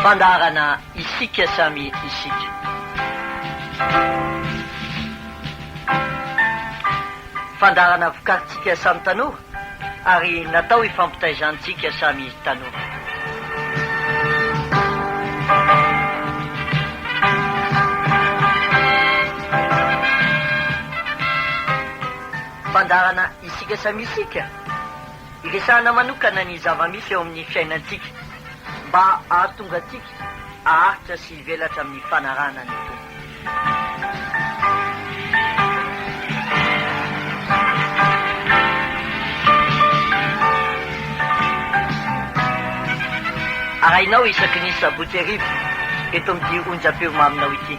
fandarana isika samy isika. Fandarana vokarintsika samy tanora ary natao hifampitaizantsika samy tanora. Fandarana isika samy isika iresahana manokana ny zava-misy eo amin'ny fiainantsika mba ahatonga antsika aharitra sy hivelatra amin'ny fanarahana ny tompo. Arahinao isaky ny sabotsy arivo eto amin'ity onjam-peo maminao ity.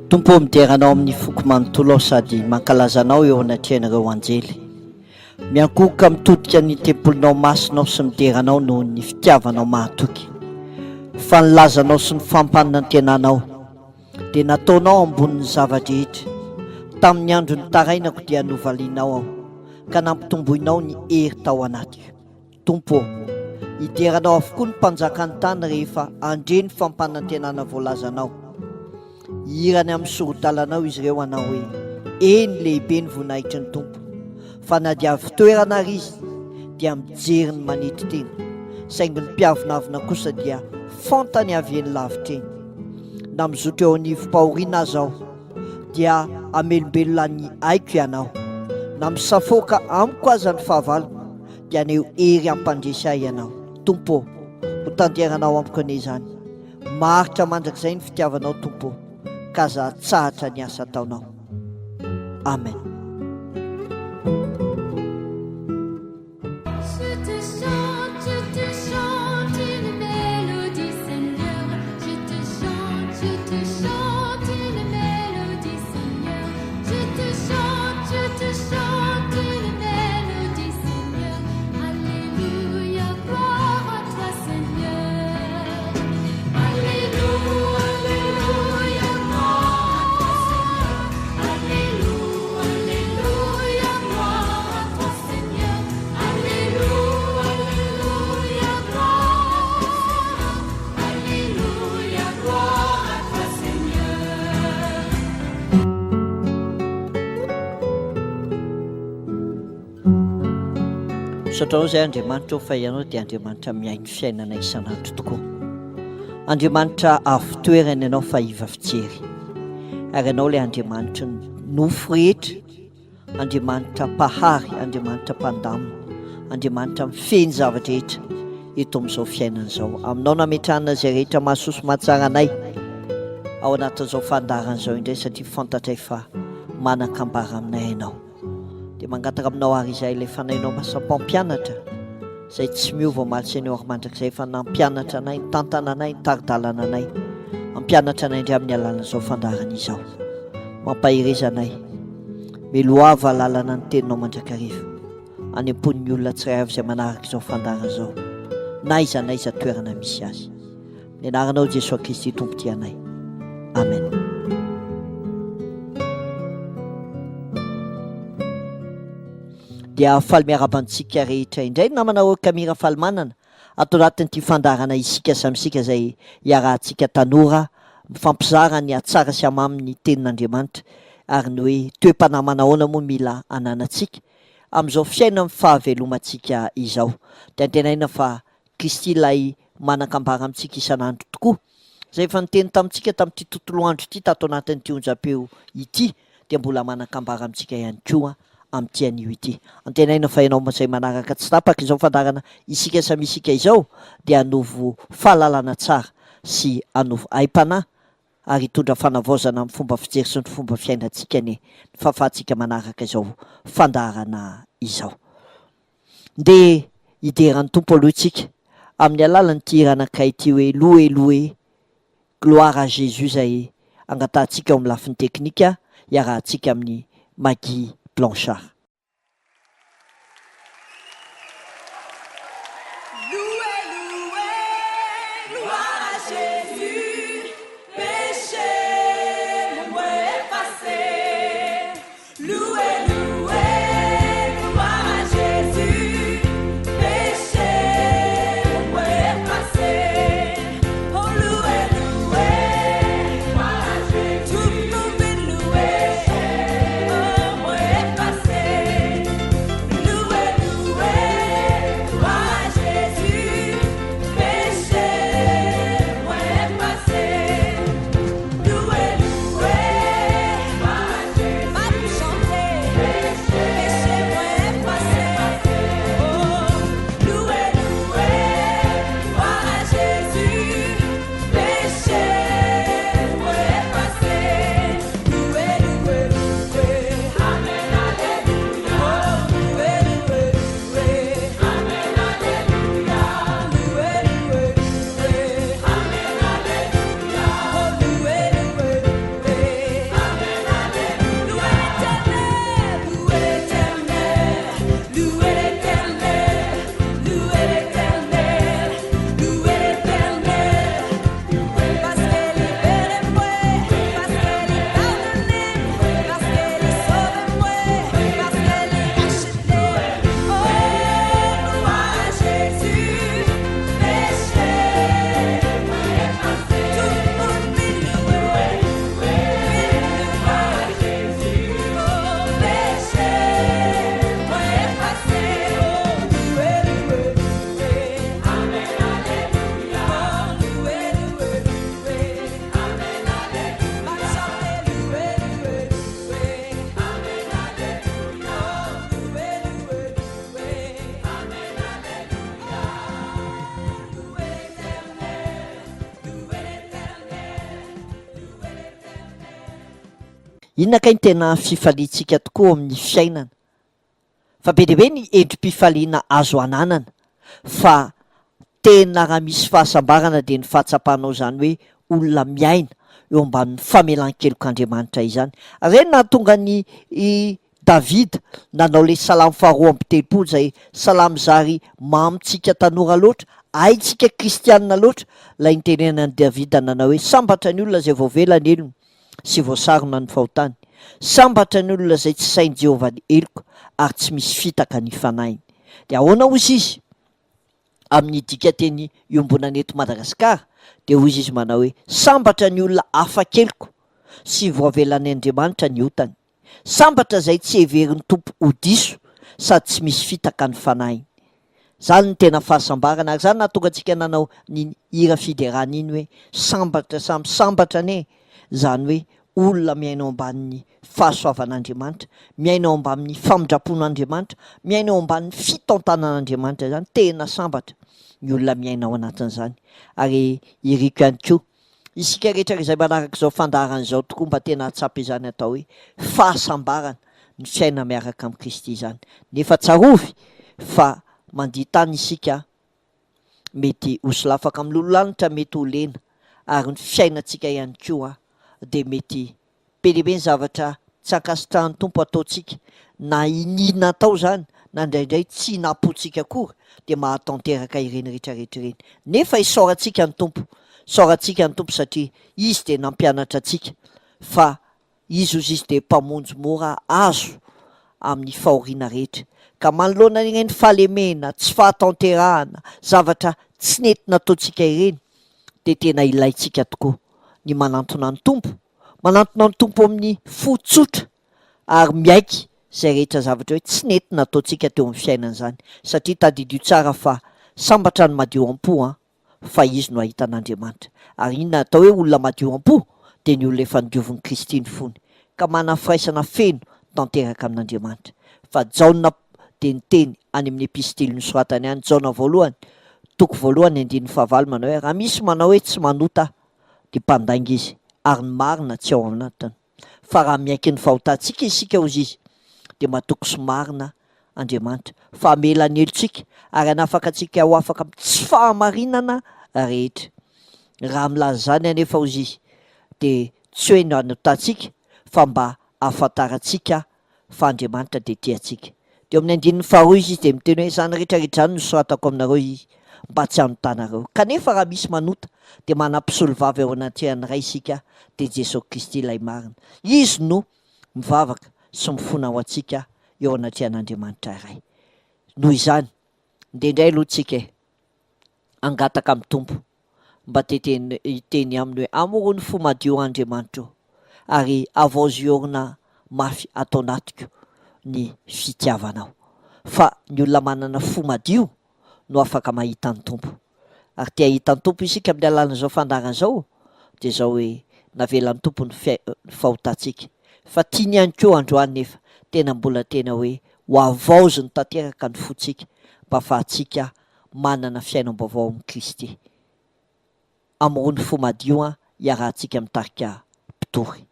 Tompo mideranao amin'ny foko manontolo sady mankalazanao eo anatrehan'ireo anjely. Miankohoka mitodika ny tempolinao masinao sy mideranao noho ny fitiavanao mahatoky. Fanilazanao sy ny fampanina ny tenanao dia nataonao ambonin'ny zava-drehetra. Tamin'ny andro ny tarainako dia novalianao aho ka nampitomboinao ny hery tao anatiko. Tompo, hideranao avokoa ny mpanjaka ny tany rehefa andre ny fampanina ny tenana voalazanao. Hirany amin'ny sorodalanao izy ireo anao hoe eny lehibe ny voninahitry ny tompo, fa na dia avy toerana ary izy dia mijery ny manety tena, saingy ny mpiavinavina kosa dia fantany avy eny lavitra eny. Na mizotra eo anivo-pahoriana azy aho dia amelombelona ny aiko ianao, na misafoka amiko aza ny fahavaloko dia neo hery ampandresy ahy ianao. Tompo, ho tanteranao amiko ane izany, maritra mandrakizay ny fitiavanao tompo, kaza tsahatra ny asa ataonao. Amen. Saotrao zay Andriamanitra fa ianao dia Andriamanitra miaino fiainana isanandro tokoa. Andriamanitra avo toerana ianao fa iva fijery. Ary ianao ilay Andriamanitra nofo rehetra, Andriamanitra mpahary, Andriamanitra mpandamina, Andriamanitra mifeny zavadrehetra eto amin'izao fiainana izao. Aminao nametrahana izay rehetra mahasoso mahatsara anay ao anatin'izao fandarana izao indray satria fantatray fa manan-kambara aminay ianao. Dia mangataka aminao ary izay ilay fanainao masam-pampianatra izay tsy miova maly Seigneur mandrakizay fa nampianatra anay, nitantana anay, nitaridalana anay, mampianatra anay indray amin'ny alalana izao fandarana izao. Mampahireza anay, meloava lalana ny teninao mandrakariva any am-ponin'ny olona tsiray avy izay manaraka izao fandarana izao, na iza toerana misy azy. Ny anaranao Jesosy Kristy tompoty anay. Amen. Dia faly miarabantsika rehetra indray namanao Kamira Falimanana ato anatin'ity fandarana isika samy isika izay iarahantsika tanora mifampizara ny atsara sy amamy ny tenin'Andriamanitra ary ny hoe toe-panahy manahoana moa mila ananantsika amin'izao fiainana fahavelomantsika izao. Dia antenaina fa Kristy ilay manan-kambara amintsika isanandro tokoa. Izay efa niteny tamintsika tamin'ity tontolo andro ity tato anatin'ity onjam-peo ity dia mbola manan-kambara amintsika ihany koa amin'ity anio ity. Antenaina fa ianao izay manaraka tsy tapaka izao fandarana isika samy isika izao dia hanovo fahalalana tsara sy hanovo aim-panahy ary hitondra fanavaozana amin'ny fomba fijery sy ny fomba fiainantsika ny fahafahantsika manaraka izao fandarana izao. Dia hideran'ny tompo aloha isika amin'ny alalan'ny tiranakay ty hoe loué gloire à Jésus zay angatantsika eo amin'ny lafiny teknika iarahantsika amin'ny Maggie Blanchard. Inona kay ny tena fifaliantsika tokoa amin'ny fiainana? Fa be dia be ny endrim-pifaliana azo ananana, fa tena raha misy fahasambarana dia ny fahatsapanao zany hoe olona miaina eo ambanin'ny famelan-kelok'Andriamanitra izany. Ireny nahatonga ny Davida nanao le salamo faharoa amby telopolo zay salamo zary mamitsika tanora loatra, haitsika kristianina loatra, lay nitenenan'i Davida nanao hoe sambatra ny olona zay voavelany elony sy voasarona ny fahotany, sambatra ny olona zay tsy sain'i Jehovah eloko ary tsy misy fitaka ny fanainy. De ahoana hozy izy amin'ny dika teny iombonana eto Madagasikara? De hozy izy manao hoe sambatra ny olona afa-keloko sy voavelan'ny Andriamanitra ny otany, sambatra zay tsy heverin'ny tompo ho diso sady tsy misy fitaka ny fanainy. Zany ny tena fahasambarana, ary zany nahatonga antsika nanao ny hira fiderana iny hoe sambatra samy sambatra ane, zany hoe olona miainao ambanin'ny fahasoavan'Andriamanitra, miainao ambanin'ny famindrapon'Andriamanitra, miainao ambanin'ny fitontanan'Andriamanitra, zany tena sambatra ny olona miainao anatin'izany. Ary iriko ihany koa isika rehetra izay manaraka izao fandaharan'izao tokoa mba tena hatsapy izany atao hoe fahasambarana ny fiaina miaraka amin'ny Kristy izany. Nefa tsarovy fa mandiha tany isika mety ho solafaka amin'ny lololanitra, mety ho lena, ary ny fiainantsika ihany koa de mety be dia be ny zavatra tsy ankasitrahan'ny tompo ataontsika, na inina atao zany na indraindray tsy napotsika akory de mahatanteraka ireny rehetrarehetra ireny. Nefa isaorantsika ny tompo, isaorantsika ny tompo satria izy de nampianatra antsika fa izy ozy izy de mpamonjy mora azo amin'ny fahoriana rehetra, ka manoloana ireny fahalemena, tsy fahatanterahana, zavatra tsy nentina ataontsika ireny, de tena ilaintsika tokoa ny manantona ny tompo, manantona ny tompo amin'ny fo tsotra ary miaiky zay rehetra zavatra hoe tsy nentina ataontsika teo amin'ny fiainana zany, satria tadidio tsara fa sambatra ny madio am-po fa izy no ahitan'Andriamanitra. Ary inona atao hoe olona madio am-po? De ny olona efa nodiovin'ny Kristy ny fony, ka mana firaisana feno tanteraka amin'Andriamanitra. Fa Jaona de niteny any amin'ny epistily nosoratany any, Jaona voalohany toko voalohany 1:9 manao hoe raha misy manao hoe tsy manota de mpandainga izy, ary ny marina tsy ao anatiny. Fa raha miaiky ny fahotantsika isika ozy izy de mahatoky sy marina Andriamanitra fa amela ny helotsika ary anafaka antsika ho afaka amin'ny tsy fahamarinana rehetra. Raha milaza zany anefa ozy izy de tsy hoe nanotantsika fa mba ahafantarantsika fa Andriamanitra de tiantsika. De amin'ny andininy faharoa izy de miteny hoe zany rehetrarehetra zany no soratako aminareo izy mba tsy hanotanareo. Kanefa raha misy manota de manam-pisolo vavy ao anaty ray isika de Jesosy Kristy ilay marina. Izy no mivavaka sy mifona ho antsika eo anaty an'Andriamanitra iray. Noho izany indrindray aloha tsika angataka amin'ny tompo mba iteny aminy hoe amoro ny fo madio Andriamanitra io ary avaoziorina mafy atao anatiko ny fitiavanao. Fa ny olona manana fo madio no afaka mahita ny tompo ary tia hita ny tompo isika amin'ny alalan'izao fandaharan'izao de zao hoe navelan'ny tompo ny fahotantsika. Fa tiany ihany koa androany nefa tena mbola tena hoe ho avaoziny tanteraka ny fotsika mba ahafahantsika manana fiainam-baovao amin'ny Kristy. Amorony fo madio iarahantsika mitarika mpitory.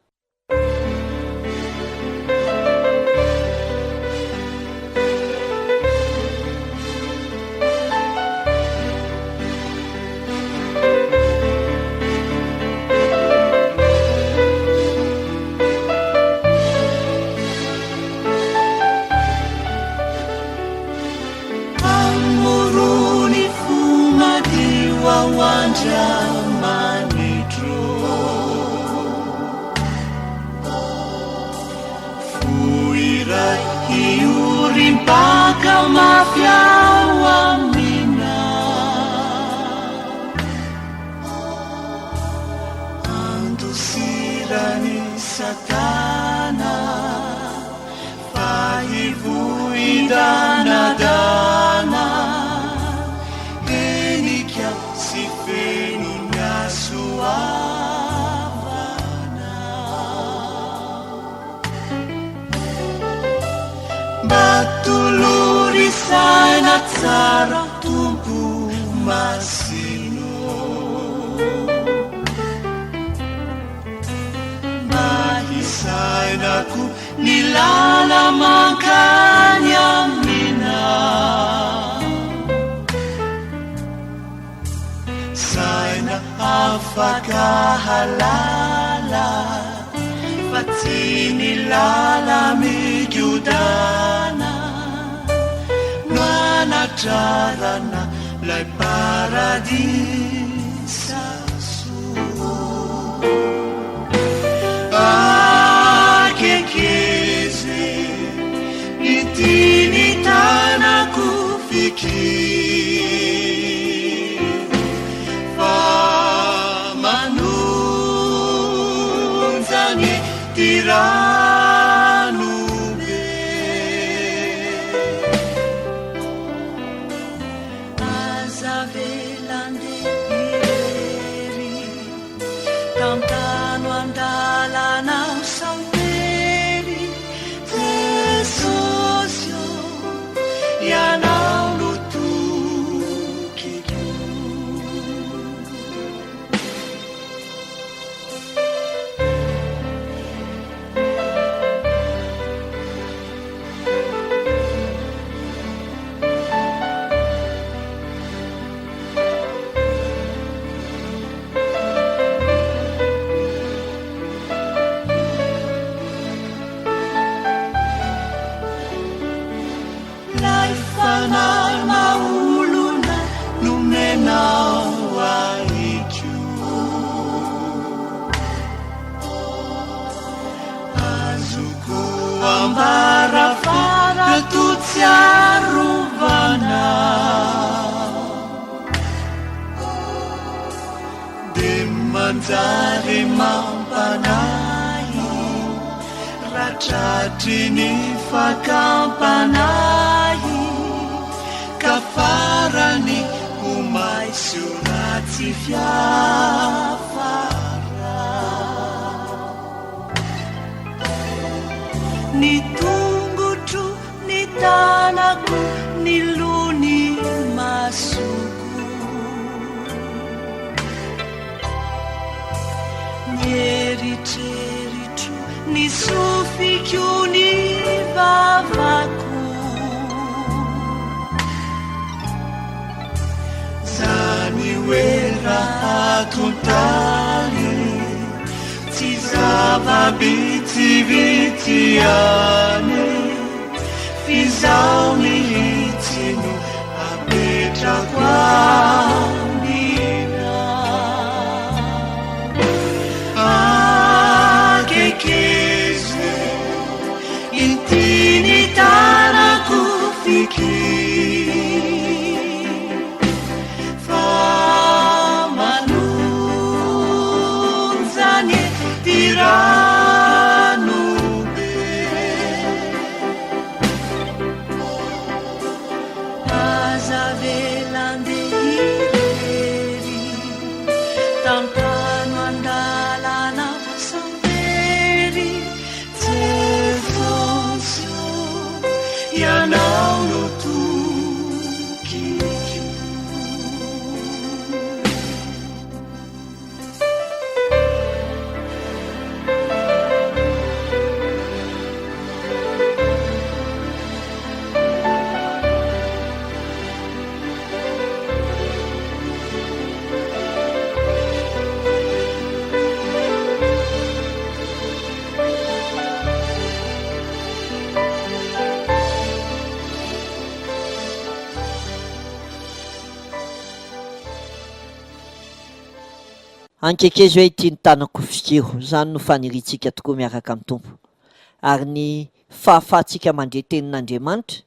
Mpaka mafia wamina andusirani satana fahivuidanadana enikia sifeni nyasuavana batuluri sana tsara tumpu masino mahisainaku nilala makanya mina saina afaka halala fatini lala migiudana nuanatrarana lai paradisa su akekeze nitini tanaku fikir famanunzani tiranube azavelande ireri tantano andalana samperi tesosio yanao lutukidu Laifanal mauluna numenau aicu azuku ambara fara tutsiaruvana demanjari mampanai ratratrini fakampanai kafarani umai surati fiafara ni tungutru ni tanaku ni luni masuku nyeritreritu ni sufikyu ni vavaku toeratontaly tsy zavabitsivitiany fizao mihitsy no apetrako amina akekeze intiny tarako fiky fa manonjany tiranobe azavelandehirery tantano andalana sambery tsefonso ianao no tokiko ankekezy hoe ity ny tanako fikiro zany no faniritsika tokoa miaraka amin'ny tompo ary ny fahafahatsika mandeha tenin'Andriamanitra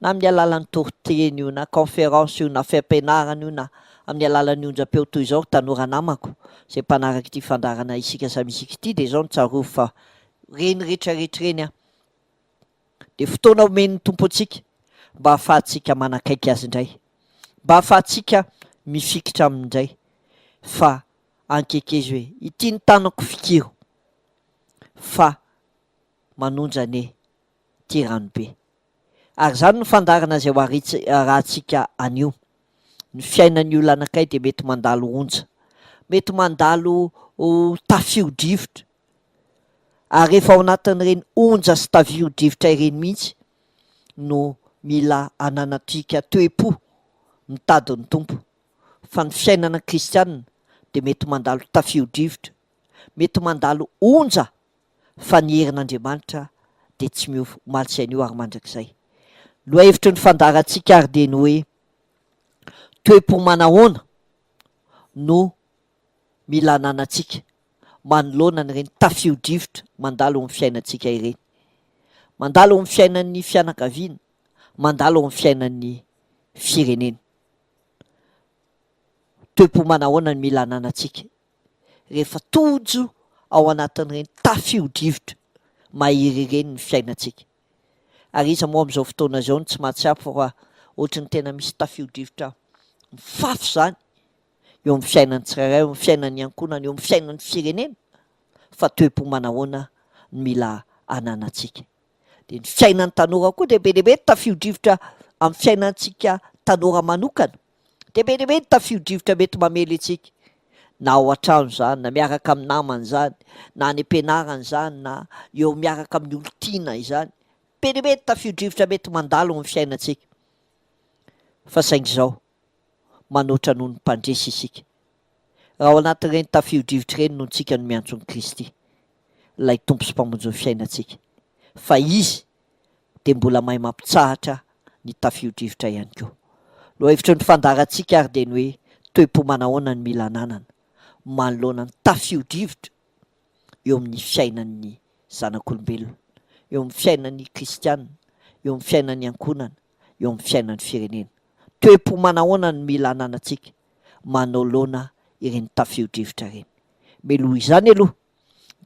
na amin'ny alalan'ny torteny io na conférence io na fiampianarana io na amin'ny alalan'ny onjam-peo toy izao tanora namako zay mpanaraka ity fandarana isika samisika ity de zao no tsarov fa reny rehetrarehetra reny a de fotoana omen'ny tompo antsika mba hahafahatsika manakaiky azy indray mba hahafahatsika mifikitra amindray fa ankekezy hoe ity ny tanako fikiro fa manonjane tiranobe ary zany no fandarana zay ho rahantsika anio ny fiainan'ny olo anakay de mety mandalo onja mety mandalo tafio-drivotra ary rehefa ao anatin'ireny onja sy tafio-drivotra ireny mihitsy no mila ananatrika toe-po mitadin'ny tompo fa ny fiainana kristianina de mety mandalo tafio-drivotra mety mandalo onja fa ny herin'Andriamanitra de tsy mihomaly an'io ary mandrakizay loha hevitry ny fandarantsika ary de ny hoe toe-po manahoana no mila ananatsika manoloana n'ireny tafio-drivotra mandalo amin'ny fiainantsika ireny mandalo amin'ny fiainan'ny fianakaviana mandalo amin'ny fiainan'ny firenena toe-po manahoana ny mila ananatsika rehefa tojo ao anatin'ireny tafio-drivotra mahiry ireny ny fiainantsika ary iza moa amin'izao fotoana zao ny tsy mahatsiapy fa ohatra ny tena misy tafio-drivotra mifafy zany eo amin'ny fiainan'ny tsirairay eo amin'ny fiainan'ny ankonana eo amin'ny fiainan'ny firenena fa toe-po manahoana ny mila ananatsika de ny fiainan'ny tanora koa de be dehibe tafio-drivotra amin'ny fiainantsika tanora manokana de be dehibe ny tafio-drivotra mety mamely antsika na ao an-trano zany na miaraka amin'ny namany zany na any am-pianarany zany na eo miaraka amin'ny olo-tiana izany be dehibe ny tafio-drivotra mety mandalo amin'ny fiainantsika fa saingy zao manoatra noho ny mpandresy isika raha ao anatin'ireny tafio-drivotra ireny no ntsika no miantsony Kristy ilay tompo sy mpamonjy ny fiainantsika fa izy de mbola mahay mampitsahatra ny tafio-drivotra ihany koa loha hevitry ny fandarantsika ary de ny hoe toe-po manahoana ny mila ananana manoloana ny tafio-drivotra eo amin'ny fiainan'ny zanak'olombelona eo amin'ny fiainan'ny kristianina eo amin'ny fiainan'ny ankonana eo amin'ny fiainan'ny firenena toe-po manahoana ny mila ananatsika manoloana ireny tafio-drivotra ireny meloha izany aloha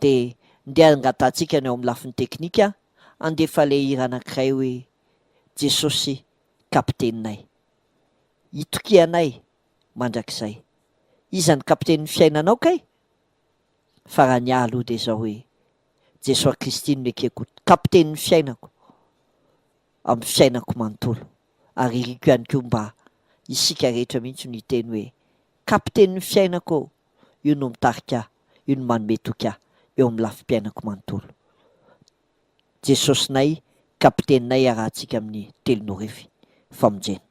de ndeha angatantsika ny ao amin'ny lafin'ny teknika andefa le hira anankiray hoe Jesosy kapiteninay itokianay mandrakizay iza ny kapitenin'ny fiainanao kay fa raha ny aloha de zao hoe Jesosy Kristy no ekeko kapitenin'ny fiainako amin'ny fiainako manontolo ary iriko ihany koa mba isika rehetra mihitsy no hiteny hoe kapitenin'ny fiainako io no mitarika io no manome toka eo amin'ny lafim-piainako manontolo Jesosynay kapiteninay arahantsika amin'ny telonorivo famonjena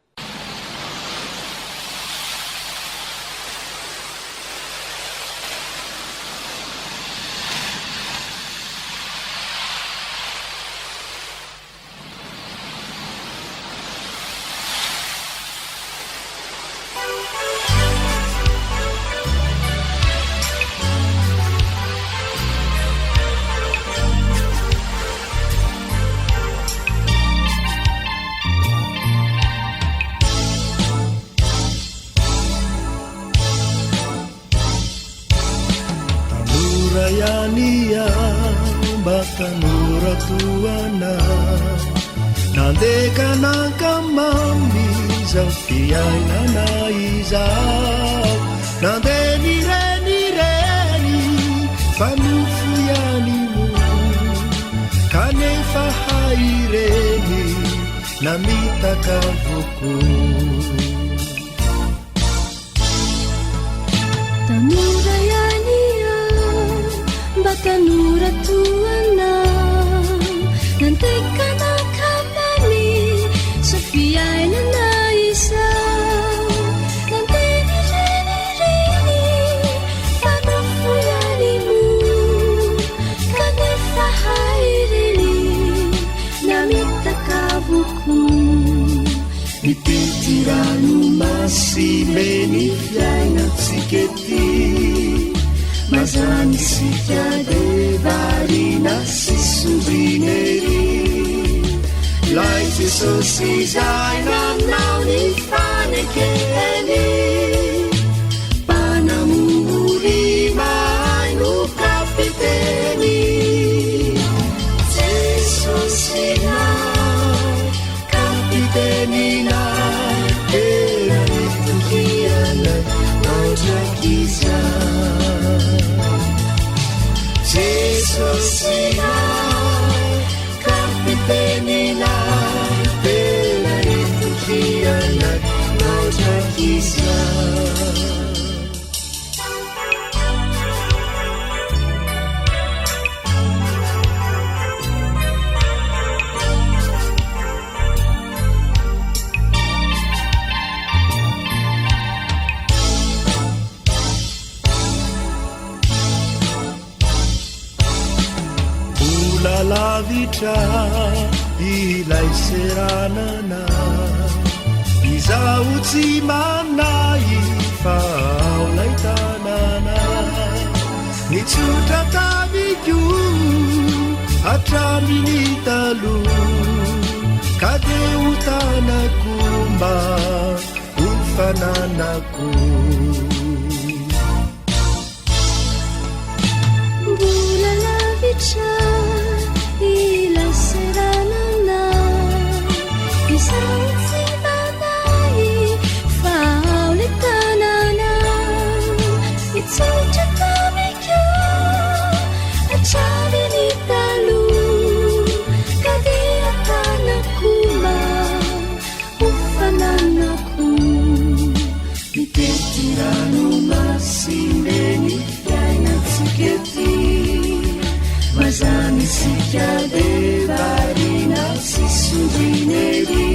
yania mba tanoratoana nandekanankamamby zao fiainana izao nandeha nirenireny fanofo ihany mo kanefa haireny namitaka voko tanora yania mba tanora toana nandekanankamamy so fiainana izao nandeha nirenireny fanofo ihany mo kanefa haireny namitaka voko mitetirano masimeny fiainatsika ety mazany sika de varina sy sorinery lai jesosy zay nanao ny fanekeny mpanamory mahay no kapiteny jesosy nao kapitenina tena nitokiana naotrakiza jesosy nao kapitenina tena nitokiana naotrakiza lavitra ilay seranana izao tsy manay fa aolay tanana nitsotra tamiko hatraminy talo ka de ho tanako mba ho fananako mbola lavitra ilay seranana izao tsy manay fa aolay tanana nitsotra tamiko hatraminy talo ka de atanako mba ho fananako mitetirano masimeny fiainatsika ety mazany sika de varina sy sorinery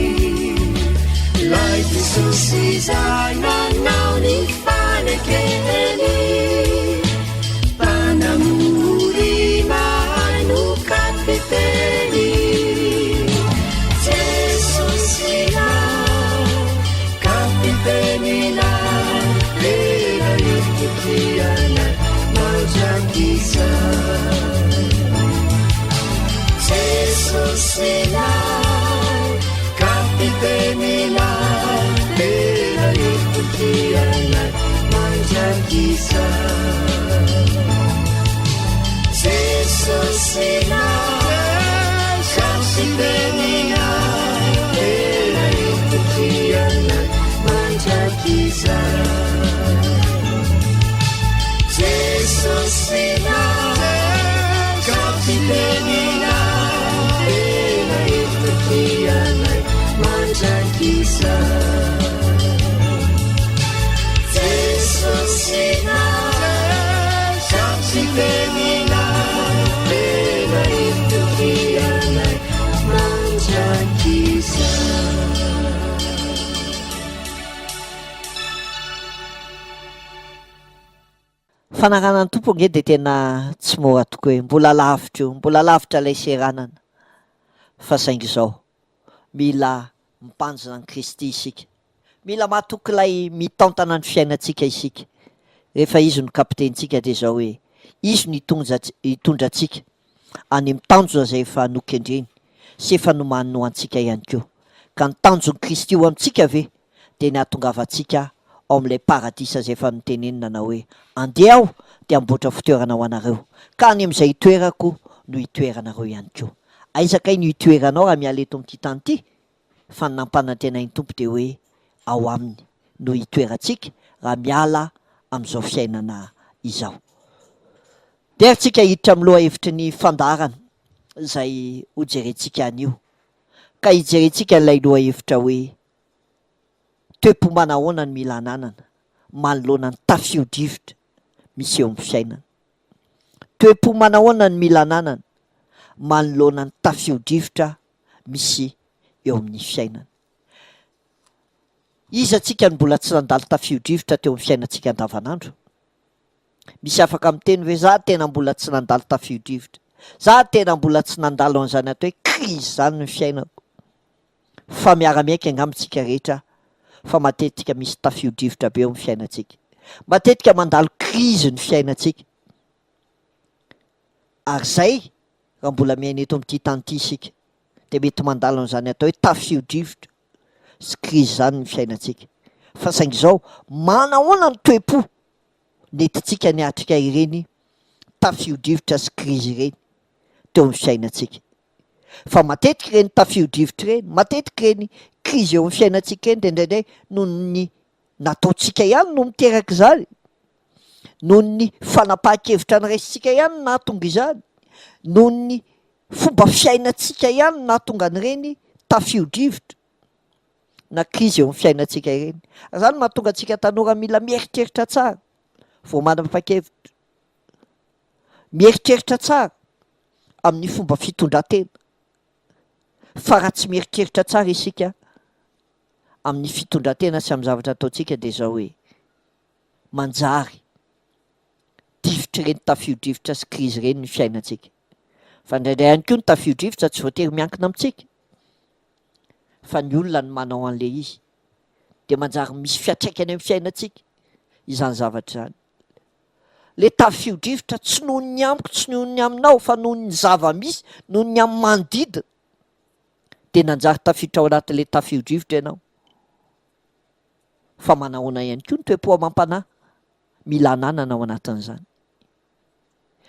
lai jesosy zay nanao ny fanekeny mpanamory mahay no kapiteny jesosy nao kapitenina tena nitokiana naotrakiza jesosy nao kapitenina tena nitokiana naotrakiza jesosy nao kapitenina tena nitokiana naotrakiza jesosy nao kapitenina tena nitokiana naotrakiza jesosy nao kapitenina tena nitokiana naotrakiza fanarana ny tompo nge de tena tsy mora tokoa hoe mbola lavitra lay seranana fa saingy zao mila mipanjina ny Kristy isika mila matoky lay mitantana ny fiainatsika isika rehefa izy no kapitentsika de zao hoe izy no hitondra atsika any amin'ny tanjona zay efa nokendreny sy efa nomano antsika ihany koa ka ny tanjon'ny Kristy io amintsika ve de ny ahatongavatsika ao amin'ilay paradisa zay efa notenenina na hoe andeha aho de amboatra fitoerana ho anareo ka ny amin'izay hitoerako no hitoeranareo ihany koa. Aizakay no hitoeranao raha miala eto amin'ity tany ity fa ny nampanantenainy tompo de hoe ao aminy no hitoerantsika raha miala amin'izao fiainana izao. De aritsika hiditra amin'ny loha hevitry ny fandarana zay hojerentsika an'io ka hijerentsika n'ilay loha hevitra hoe toepo manahoana ny mila ananana manoloana ny tafio-drivotra misy eo amin'ny fiainana. Toepo manahoana ny mila ananana manoloana ny tafio-drivotra misy eo amin'ny fiainana. Iza antsika ny mbola tsy nandalo tafio-drivotra teo amin'ny fiainantsika andavanandro? Misy afaka miteny hoe za tena mbola tsy nandalo tafio-drivotra, za tena mbola tsy nandalo an'izany atao hoe crise zany ny fiainako. Fa miara-miaika angamitsika rehetra fa matetika misy tafio-drivotra be eo amin'ny fiainantsika, matetika mandalo crise ny fiainantsika. Ary zay raha mbola miaina eto amin'ity tany ity isika de mety mandalo an'izany atao hoe tafio-drivotra sy crise zany ny fiainantsika. Fa saingy izao manahoana ny toe-po nentintsika ny atrika ireny tafio-drivotra sy crise ireny teo amin'ny fiainantsika. Fa matetika ireny tafio-drivotra ireny, matetika ireny crise eo amin'ny fiainantsika ireny de indraindray noho ny nataontsika ihany no miteraka izany, noho ny fanapahan-kevitra nyraisitsika ihany no nahatonga izany, noho ny fomba fiainantsika ihany no nahatonga an'ireny tafio-drivotra na crise eo amin'ny fiainantsika ireny. Zany mahatonga antsika tanora mila mieritreritra tsara vao manapa-kevitra, mieritreritra tsara amin'ny fomba fitondran-tena. Fa raha tsy mieritreritra tsara isika amin'ny fitondran-tena sy amin'ny zavatra ataontsika de zao hoe manjary difotra ireny tafio-drivotra sy crise ireny ny fiainantsika. Fa indraindray ihany koa ny tafio-drivotra tsy voatery miankina amintsika fa ny olona no manao an'le izy de manjary misy fiatraikany amin'ny fiainantsika izany zavatra izany. Le tafio-drivotra tsy noho ny amiko, tsy noho ny aminao fa noho ny zava-misy, noho ny amin'ny manodidina de nanjary tafiditra ao anatin'le tafio-drivotra ianao. Fa manahoana ihany koa ny toe-po amam-panahy mila ananana ao anatin'izany.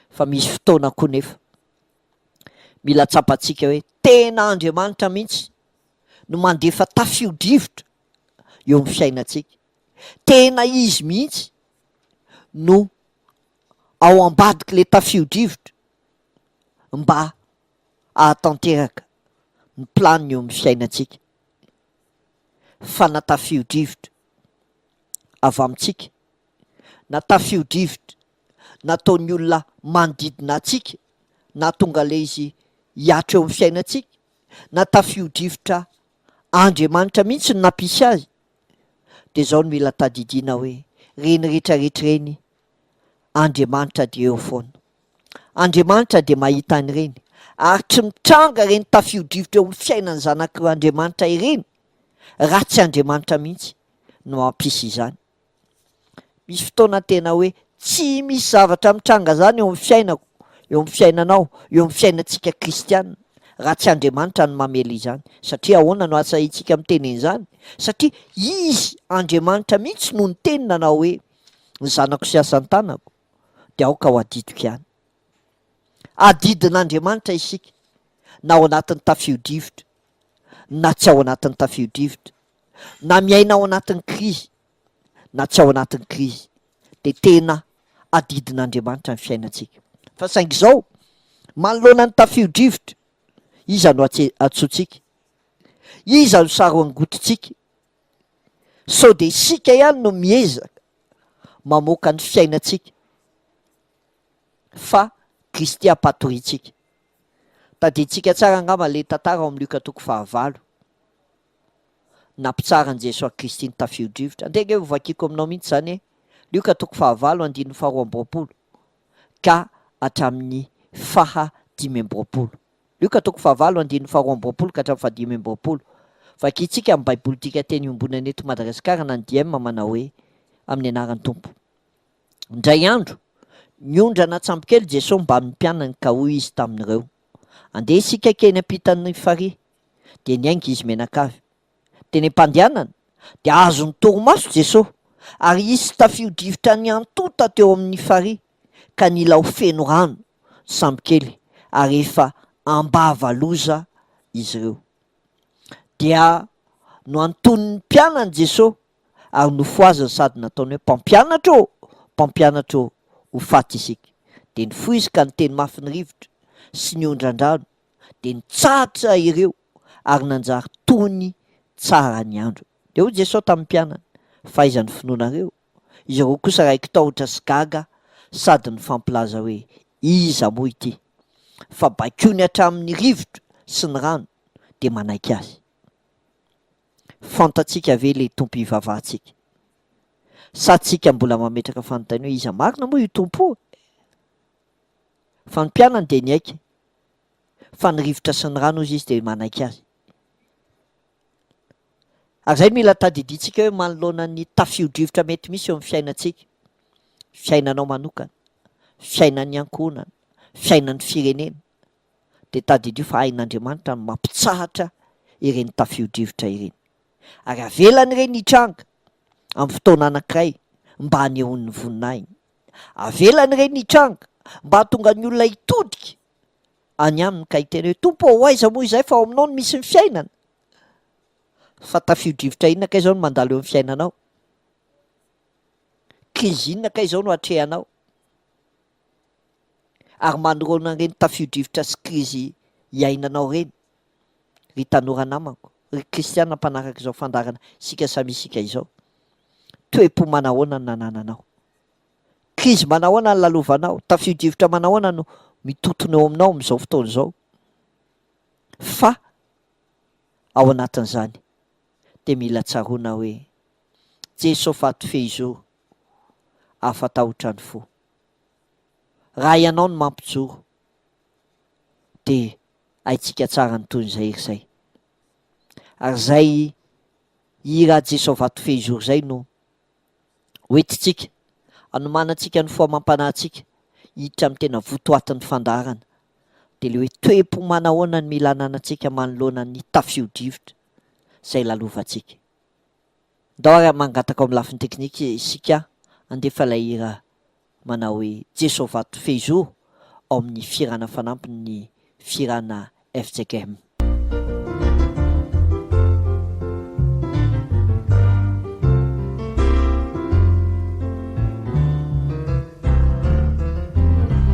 Fa misy fotoana koa nefa mila tsapantsika hoe tena Andriamanitra mihitsy no mandefa tafio-drivotra eo amin'ny fiainantsika. Tena izy mihitsy no ao ambadiky le tafio-drivotra mba ahatanteraka ny planiny eo amin'ny fiainantsika. Fa na tafio-drivotra avy amintsika, na tafio-drivotra nataon'ny olona manodidina antsika na tonga le izy hiatra eo amin'ny fiainantsika, na tafio-drivotra Andriamanitra mihitsy no nampisy azy de zao no mila tadidiana hoe reny rehetrarehetra reny Andriamanitra de eo foana. Andriamanitra de mahita an'ireny ary tsy mitranga reny tafio-drivotra eo amin'ny fiainany zanak'Andriamanitra ireny raha tsy Andriamanitra mihitsy no mampisy izany. Misy fotoana tena hoe tsy misy zavatra mitranga zany eo amin'ny fiainako, eo amin'ny fiainanao, eo amin'ny fiainantsika kristianina raha tsy Andriamanitra no mamela izany. Satria ahoana no asahintsika miteny izany? Satria izy Andriamanitra mihitsy no niteny nanao hoe ny zanako sy asan'ny tanako de aoka ho adidiko ihany. Adidin'Andriamanitra isika na ao anatin'ny tafio-drivotra na tsy ao anatin'ny tafio-drivotra, na miaina ao anatin'ny crise na tsy ao anatin'ny crise de tena adidin'Andriamanitra ny fiainantsika. Fa saingy izao manoloana ny tafio-drivotra iza no antsointsika, iza no saro angotontsika, sao de isika ihany no miezaka mamoaka ny fiainantsika fa Kristy ampatoritsika. Tadiditsika tsara angamba le tantara ao amin'ny Luka 4:9 nampitsaran'i Jesosy Kristy ny tafio-drivotra. Andege hovakiko aminao mihitsy zany hoe Luka 4:9 ka hatramin'ny 5:12. Luka 4:9 ka hatramin'ny 5:12. Vakitsika amin'ny baiboly tika teny ombonana eto Madagasikara na ny DM manao hoe amin'ny anaran'ny Tompo. Indray andro niondrana tsambokely Jesosy mba amin'ny mpianany ka hoy izy tamin'ireo, andeha isika keny ampitan'ny farihy. De niainga izy menakavy. Teny am-pandehanana de azo ny torimaso Jesosy ary isy tafio-drivotra ny antota teo amin'ny farihy ka nila ho feno rano samby kely ary efa ambava loza izy ireo. Dia no anton'ny mpianany Jesosy ary nofoaziny sady nataony hoe mpampianatra ô ho faty isika. De nifoizika ny teny mafy ny rivotra sy ny ondran-drano de nitsahatra ireo ary nanjary tony tsara ny andro. De ho Jesosy tamin'ny mpianany fahaizany finoanareo, izy ireo kosa raiky tahotra sy gaga sady nifampilaza hoe iza moa ity, fa bakiony hatramin'ny rivotra sy ny rano de manaiky azy. Fantatsika ve le tompo ivavahantsika? Sa tsika mbola mametraka fanontany hoe iza marina moa io tompo? Fa ny mpianany de niaiky, fa ny rivotra sy ny rano ozy izy de manaiky azy. Ary zay mila tadiditsika hoe manoloana ny tafio-drivotra mety misy eo amin'ny fiainantsika, fiainanao manokana, fiainan'ny ankohonana, fiainan'ny firenena, de tadidio fa ain'Andriamanitra no mampitsahatra ireny tafio-drivotra ireny. Ary avelany ireny hitranga amin'ny fotoana anankiray mba hanehoan'ny voninahiny. Avelany ireny hitranga mba hatonga ny olona hitodika any aminy ka hiteny hoe tompo ho aiza moa izay fa ao aminao no misy ny fiainana. Fa tafio-drivotra inona ka izao no mandalo eo amin'ny fiainanao? Krizy inona ka izao no atrehanao? Ary manoloana ireny tafio-drivotra sy krizy iainanao reny, ry tanora namako, ry kristiana mpanaraka izao fandarana sika samy isika izao, toe-po manahoana no nanananao? Krizy manahoana no lalovanao? Tafio-drivotra manahoana no mitotona eo aminao amin'izao fotoana izao? Fa ao anatin'izany de mila tsaroana hoe Jesosy faty fehizoro afatahotra ny fo. Raha ianao no mampijoro de haitsika tsara ny toy izay izay. Ary zay ira Jesosy vato fehizoro zay no hoentitsika anomanantsika ny fo amampanahintsika hiditra amin'ny tena votoatin'ny fandarana. De le hoe toe-po manahoana ny mila ananantsika manoloana ny tafio-drivotra zay lalovantsika. Ndao ary mangataka ao amin'ny lafiny teknika isika andefa ilay hira manao hoe Jesosy vato fehizoro ao amin'ny firana fanampiny ny firana FJKM.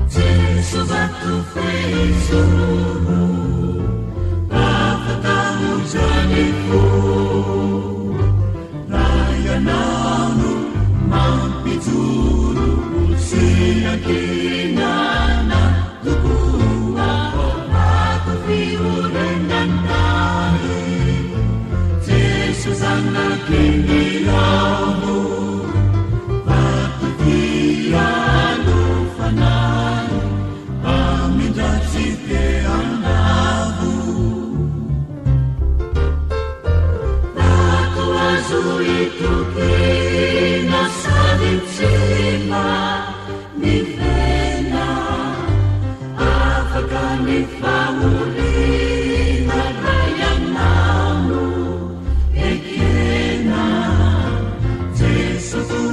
Jesosy vato fehizoro afatahotrany fo. Raha ianao no mampijoro sy ankinana tokoa ato fiorenanay. Jesosy zanakengirao no vato fialofanay amindratsy te andavo. Vato azo itokena sady tsima ny vena afaka ny fahoriana ray anao ekena. Jesosy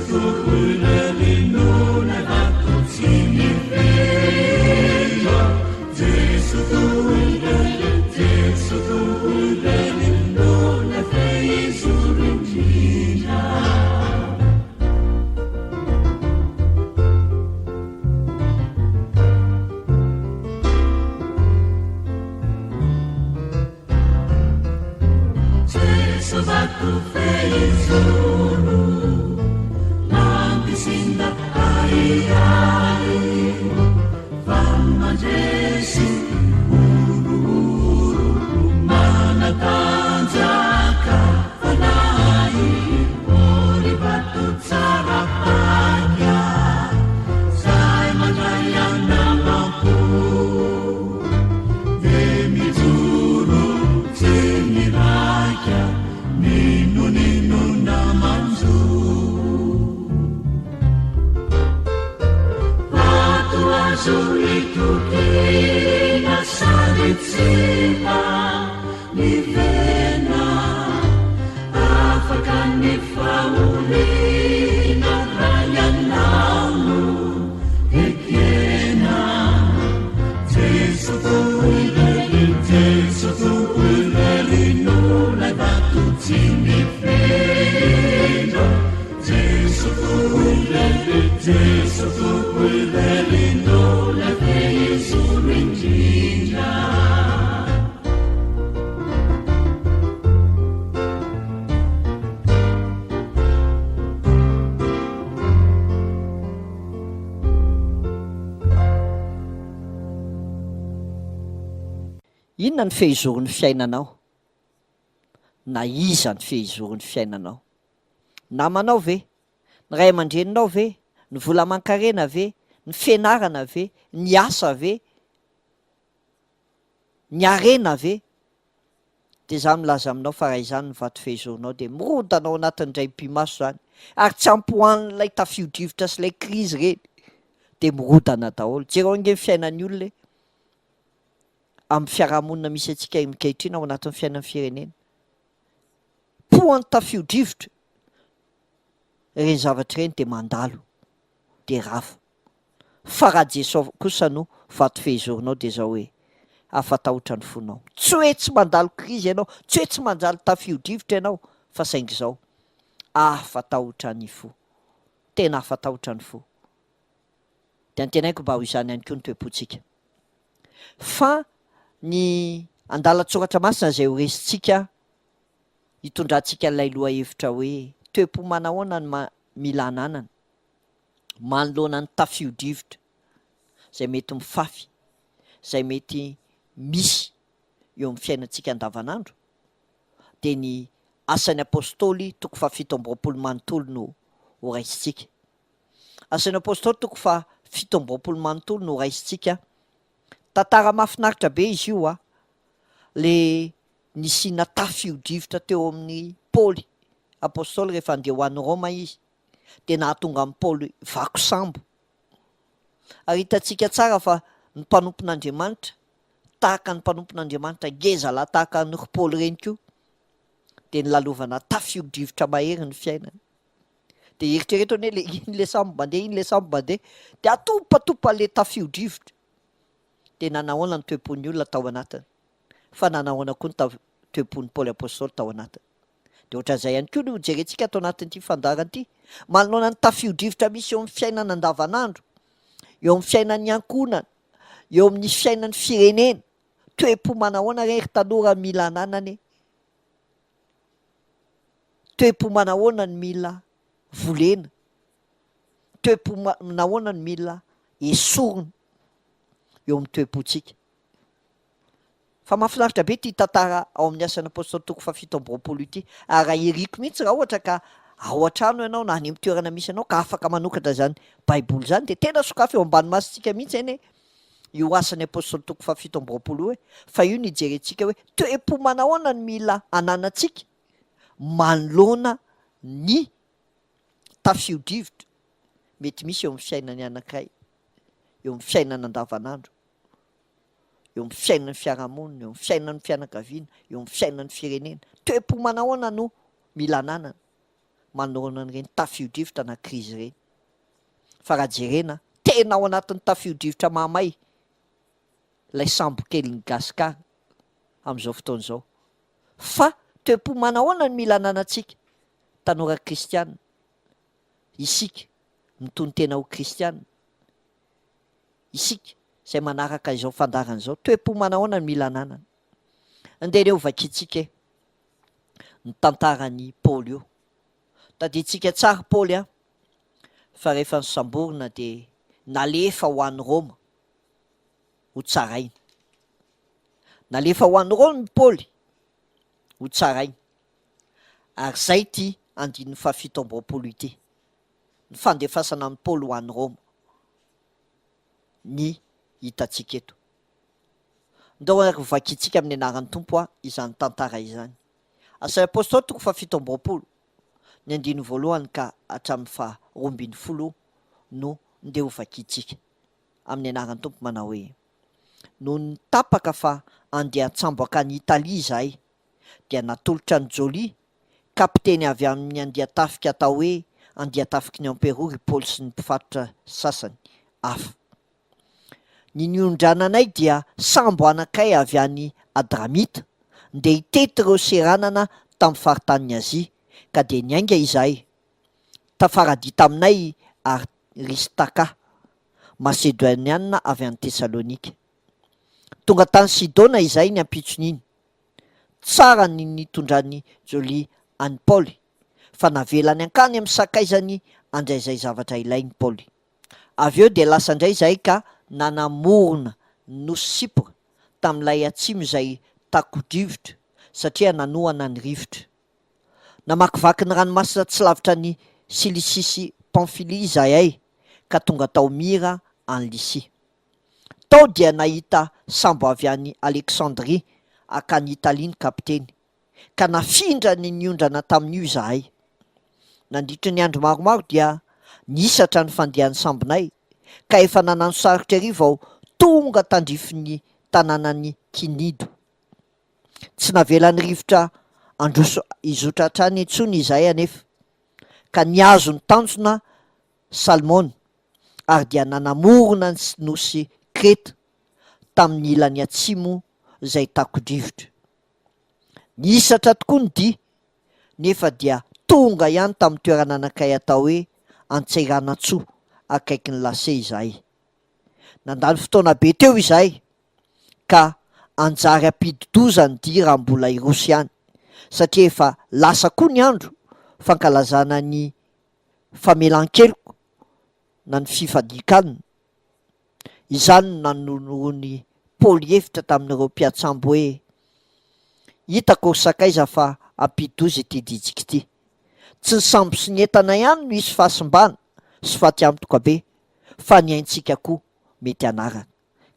toilelinona vato tsy mifetra. Jesosy toilelinona fehizoro indrindra. Jesosy vato fehizoro mampisinda aiai fa mandresy orooro manatanjaka fanahy ory vato tsara pakya zay mandray anamako de mijoro tsy miraika ninonina manjo. Vato azo itokena Sorina rayanamo ekiena Jesu fuileli nulai batuci mifendo Jesu fuileli nulai feisurinjina inona ny fehizoron'ny fiainanao na iza ny fehizoron'ny fiainanao namanao ve ny ray aman-dreninao ve ny vola aman-karena ve ny fianarana ve ny asa ve ny arena ve de za milaza aminao fa raha izany ny vato fehizoronao de mirodana anatin'ndray mpimaso zany ary tsy ampohan'lay tafio-drivotra sy lay krizy reny de mirodana daholo jereo ange ny fiainan'ny olona amin'ny fiarahamonina misy atsika mikehitrina ao anatin'ny fiainan'ny firenena pohany tafio-drivotra reny zavatra reny de mandalo de rafa fa raha Jesosy kosa no vato fehizoronao de zao hoe afatahotra ny fonao tsy hoe tsy mandalo krizy ianao tsy hoe tsy mandalo tafio-drivotra ianao fa saingy zao afatahotra ny fo tena afatahotra ny fo de antenaiko mba ho izany ihany koa ny toe-pontsika fa ny andalatsoratra masina zay ho resitsika hitondrantsika n'ilay loha hevitra hoe toe-po manahoana ny mila ananana manoloana ny tafio-drivotra zay mety mifafy zay mety misy eo amin'ny fiainantsika andavanandro de ny asan'ny apôstôly toko fa 17 manontolo no ho raisitsika asan'ny apôstôly toko fa 17 manontolo no ho raisitsika tantara mahafinaritra be izy io a le nisina tafio-drivotra teo amin'ny Paoly apôstôly rehefa andeha ho an'ny Roma izy de nahatonga amin'ny Paoly vako sambo ary hitantsika tsara fa ny mpanompon'Andriamanitra tahaka ny mpanompon'Andriamanitra ngezalahy tahaka ny Paoly reny koa de nylalovana tafio-drivotra mahery ny fiainany de eritreretra hoe le iny le sambo mandeha iny le sambo mandeha de atopatopa le tafio-drivotra de nanahoana ny toe-pon'ny olona tao anatiny fa nanahoana koa ny toe-pon'ny Paoly apôstôly tao anatiny de ohatran'izay ihany koa no jerentsika atao anatin'ity fandaran'ity manoloana ny tafio-drivotra misy eo amin'ny fiainana andavanandro eo amin'ny fiainan'ny ankonana eo amin'ny fiainan'ny firenena toe-po manahoana rery tanora mila ananany toe-po manahoana ny mila volena toe-po manahoana ny mila esorina eo amin'ny toe-pontsika fa mahafinaritra be ty tantara ao amin'ny asan'ny apôstôly toko fa 17 ity ary raha eriko mihitsy raha ohatra ka ao an-trano ianao na any amin'ny toerana misy anao ka afaka manokatra zany baiboly zany de tena sokafy eo ambany masitsika mihitsy eny io asan'ny apôstôly toko fa 17 hoe fa io nijerentsika hoe toe-po manahoana ny mila ananatsika manoloana ny tafio-drivotra mety misy eo amin'ny fiainany anankiray eo amin'ny fiainana andavanandro eo amin'ny fiainan'ny fiarahamonina eo amin'ny fiainan'ny fianakaviana eo amin'ny fiainan'ny firenena toe-po manahoana no mila ananana manoloana n'ireny tafio-drivotra na krizy ireny fa raha jerena tena ao anatin'ny tafio-drivotra mahamay lay sambo kely ny gasikara amin'izao fotoana izao fa toe-po manahoana ny mila ananatsika tanora kristianina isika mitony tena ho kristianina isika zay manaraka izao fandarana izao toe-po manahoana ny mila ananana andeha reo vakitsika ny tantaran'ny Paoly io taditsika tsara Paoly a fa rehefa nisamborina de nalefa ho an'ny Roma ho tsaraina nalefa ho an'ny Roma Paoly ho tsaraina ary zay ty andin'ny fa 17 ity ny fandefasana amin'ny Paoly ho an'ny Roma ny hitatsika eto ndao ary vakitsika amin'ny anaran'ny tompo a izany tantara izany asan'ny apôstôly toko fa 17 ny andiny voalohany ka hatramin'ny fa 12 no ndeha ho vakitsika amin'ny anaran'ny tompo manao hoe no nitapaka fa andeha atsamboaka ny Italia izahay dia natolotra ny Joly kapiteny avy amin'ny andiatafika atao hoe andiatafiky ny Amperoa ry Paoly sy ny mpifatrotra sasany hafa. Ny niondrananay dia sambo anakay avy any Adramita, nde hitety ireo seranana tamin'ny faritany Azia, ka de niainga izahay. Tafaradita aminay Aristaka, Macedoniana avy any Tesalonika. Tonga tany Sidona izahay ny ampitson'iny. Tsara ny nitondrany Joly any Paoly, fa navelany ankany amin'ny sakaizany andraizay zavatra ilainy Paoly. Avy eo de lasa indray izahay ka nanamorona nosy Sipra tamin'ilay atsimo izay takodrivotra satria nanohana ny rivotra. Namakivaky ny ranomasina tsy lavitra ny Silisie sy Pamfilia izahay ka tonga tao Mira any Lisie. Tao dia nahita sambo avy any Alexandrie akany Italia ny kapiteny, ka nafindra ny niondrana tamin'io izahay. Nandritra ny andro maromaro dia nisatra ny fandehan'ny sambonay, ka efa nanano sarotra ery vao tonga tandrifin'ny tanànany Kinido. Tsy navelan'ny rivotra androso izotra hatrany intsony izahay anefa, ka niazo ny tanjona Salmona, ary dia nanamorona ny nosy Kreta tamin'ny ilany atsimo izay takodrivotra. Nisatra tokoa ny dia, nefa dia tonga ihany tamin'ny toerana anakay atao hoe Antseranatsoa akaiky ny Lase izahay. Nandalo fotoana be teo izahay, ka anjary ampidi-doza ny dia raha mbola irosy ihany, satria efa lasa koa ny andro fankalazana ny famelan-keloka na ny fifadikanina. Izany nanonony Paoly hevitra tamin'ireo mpiatsambo hoe: hitako sakaiza fa ampidi-doza ity dijika ity. Tsy ny sambo sy ny entana ihany no hisy fahasimbana sy fahaty-amtoka be, fa ny aintsika koa mety anarana.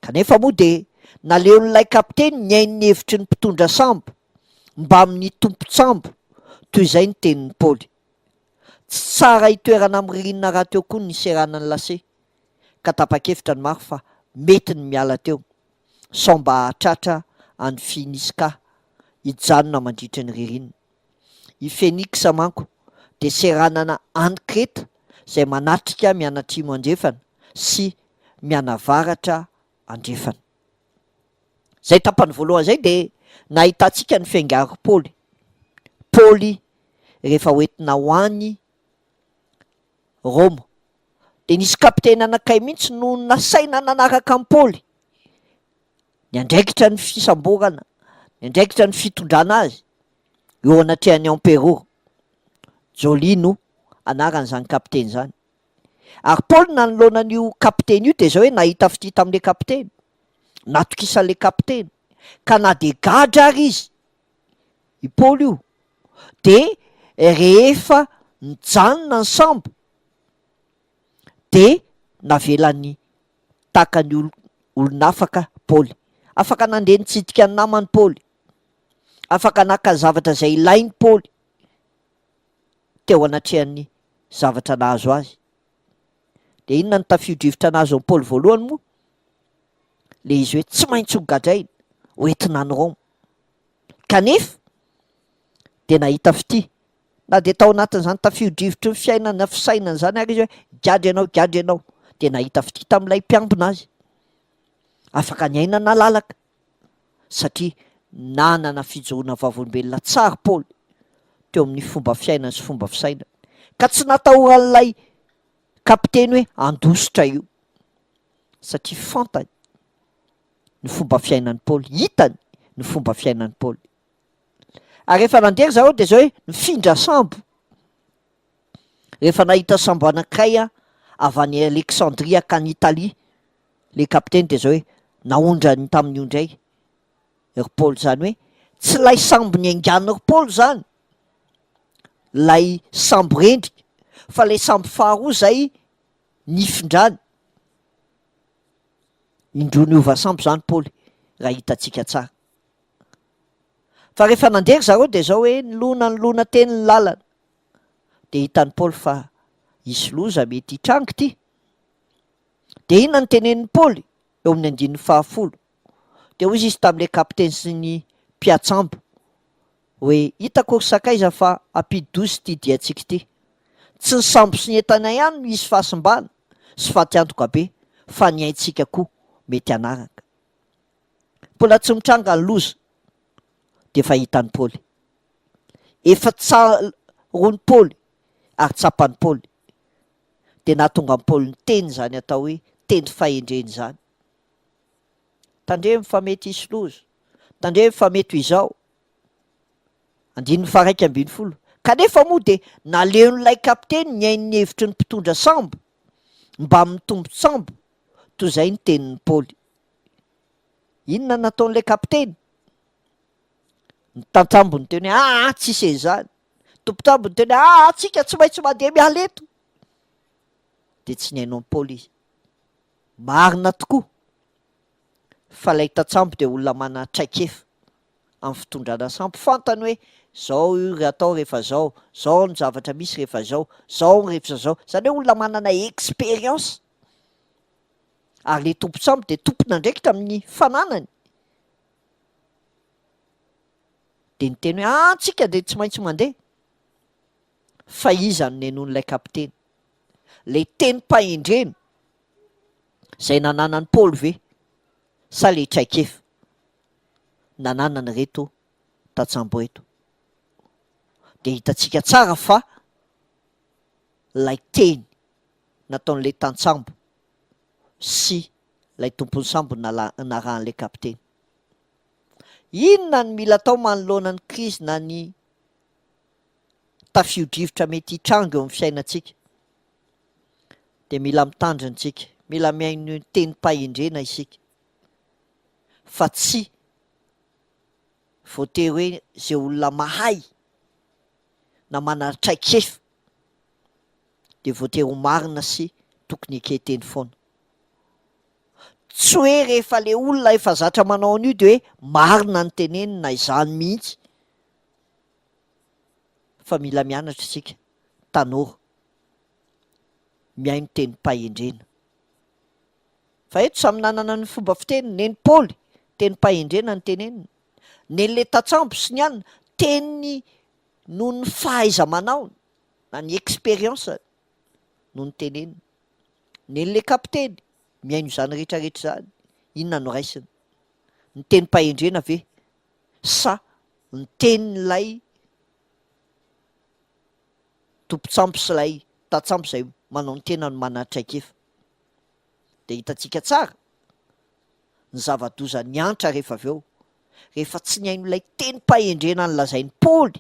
Kanefa moa de naleon'ilay kapiteny nyain'ny hevitry ny mpitondra sambo mba amin'ny tompo-tsambo, toy izay ny tenin'ny Paoly. Tsy tsara hitoerana amin'ny ririnina raha teo koa ny seranany Lase, ka tapa-kevitra ny maro fa mety ny miala teo, sao mba hahatratra any Finiska hijanona mandritra ny ririnina. I Feniksa manko de seranana any Kreta izay manatrika mianatrimo andrefana sy mianavaratra andrefana. Zay tapany voalohany zay de nahitantsika ny fiangary Paoly. Paoly rehefa hoentina ho any Roma, de nisy kapiteny anakay mihitsy no nasaina nanaraka amin'ny Paoly, niandraikitra ny fisamborana, niandraikitra ny fitondrana azy eo anatrehan'ny Amperoa. Joly no anaran'izany kapiteny zany. Ary Paoly nanoloana an'io kapiteny io de zao hoe nahita fity tamin'le kapiteny, natokisan'le kapiteny, ka na de gadra ary izy i Paoly io, de rehefa nijanona ny sambo de navelany takany olon'afaka Paoly. Afaka nandeha nitsidika ny namany Paoly, afaka naka ny zavatra izay ilainy Paoly teo anatrehan'ny zavatra nahazo azy. De inona ny tafio-drivotra nahazo amin'ny Paoly voalohany moa? Le izy hoe tsy maintsy ho gadraina hoentina any Roma. Kanefa de nahita fity, na de tao anatin'izany tafio-drivotry ny fiainana fisainana zany ary izy hoe gadry ianao, de nahita fity tamin'ilay mpiambina azy. Afaka ny ainana lalaka satria nanana fijoroana vavolombelona tsara Paoly teo amin'ny fomba fiainana sy fomba fisainana, ka tsy natahoran'ilay kapiteny hoe andositra io, satria fantany ny fomba fiainan'ny Paoly, hitany ny fomba fiainan'ny Paoly. Ary rehefa nandeha zareo de zao hoe nifindra sambo. Rehefa nahita sambo anankiray avy any Alexandria ka any Italia, le kapiteny de zao hoe naondrany tamin'io indray ry Paoly zany hoe tsy lay sambo ny aingan'ny ry Paoly zany, lay sambo rendrika, fa lay sambo faharoa zay nifindrany. Indro niova sambo zany Paoly raha hitantsika tsara. Fa rehefa nandeha zareo de zao hoe nilona teny ny lalana, de hitan'ny Paoly fa hisy loza mety hitrango ity. De inona ny tenenin'ny Paoly eo amin'ny 10 de hoy izy tamin'le kapiteny sy ny mpiatsambo: hoe hitako ry sakaiza fa ampidi-dozy ty diantsika ty, tsy ny sambo sy ny entana ihany no isy fahasimbana sy fahatiantoka be fa ny aintsika koa mety anaraka. Mbola tsy mitranga ny loza de fa hitany Paoly, efa rony Paoly ary tsapany Paoly, de nahatonga ny Paoly ny teny zany atao hoe teny fahendreny zany. Tandremo fa mety hisy loza, tandremo fa mety ho izao. 1:21 kanefa moa de naleon'ilay kapiteny ny ain'ny hevitry ny mpitondra sambo mba mitombo sambo toy izay ny tenin'ny Paoly. Inona nataon'ilay kapiteny? Ny tantsambo ny teny hoe tsisy zany, tompotambo ny teny hoe tsika tsy maintsy mandeha miala eto, de tsy niainao ny Paoly izy. Marina tokoa fa ilay tantsambo de olona mana traikefa amin'ny fitondrana sambo, fantany hoe zao io atao rehefa zao ny zavatra misy rehefa zao ny rehefa zao, zany hoe olona manana expérience. Ary le tompo sambo de tompona ndraikitra amin'ny fananany, de ny teny hoe tsika de tsy maintsy mandeha. Fa iza no nenon'ilay kapiteny? Le teny pahendreny zay nananany Paoly ve sa le traikefa nananany reto tantsambo reto? De hitantsika tsara fa lay teny nataon'le tantsambo sy lay tompon'ny sambo narahan'le kapiteny. Inona ny mila atao manoloana ny krizy na ny tafio-drivotra mety hitranga eo amin'ny fiainantsika? De mila mitandrina tsika, mila miaino teny pahendrena isika, fa tsy voatery hoe zay olona mahay na mana traikefa de voatery ho marina sy tokony eketeny foana. Tsy hoe rehefa le olona efa zatra manao an'io de hoe marina ny teneniny na izany mihitsy, fa mila mianatra isika tanora miaino teny pahendrena. Fa eto samy nanana ny fomba fiteny, neny Paoly teny pahendrena ny teneniny, nen'le tantsambo sy ny anina teny noho ny fahaiza-manao na ny expérience no ny teneniny. Nen'le kapiteny miaino zany rehetrarehetra zany, inona no raisiny? Ny teny pahendrena ve sa ny tenin'ilay tompo-tsambo sy lay tantsambo zay manao ny tena no mana-traikefa? De hitantsika tsara ny zava-doza ny antra rehefa avy eo, rehefa tsy niaino ilay teny pahendrena ny lazain'ny Paoly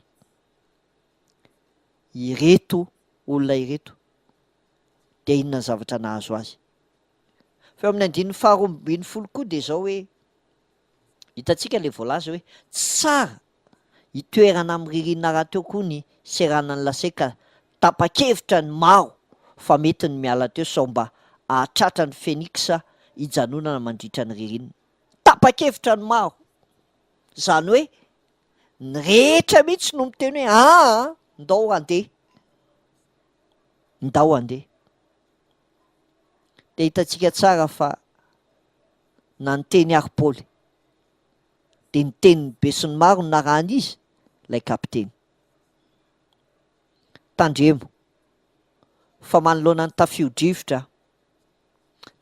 ireto olona ireto, de inona ny zavatra nahazo azy? Fa amin'ny 2:20 koa de zao hoe hitantsika le voalaza hoe tsara hitoerana amin'ny ririnina rahateo koa ny seranany laseka, tapa-kevitra ny maro fa mety ny miala teo sao mba ahatratra ny Feniksa hijanonana mandritra ny ririnina. Tapa-kevitra ny maro zany hoe ny rehetra mihitsy no miteny hoe ndao andeha, ndao andeha. De hitantsika tsara fa na ny teny ary Paoly de ny teny be sy ny maro ny narahany izy lay kapiteny. Tandremo fa manoloana ny tafio-drivotra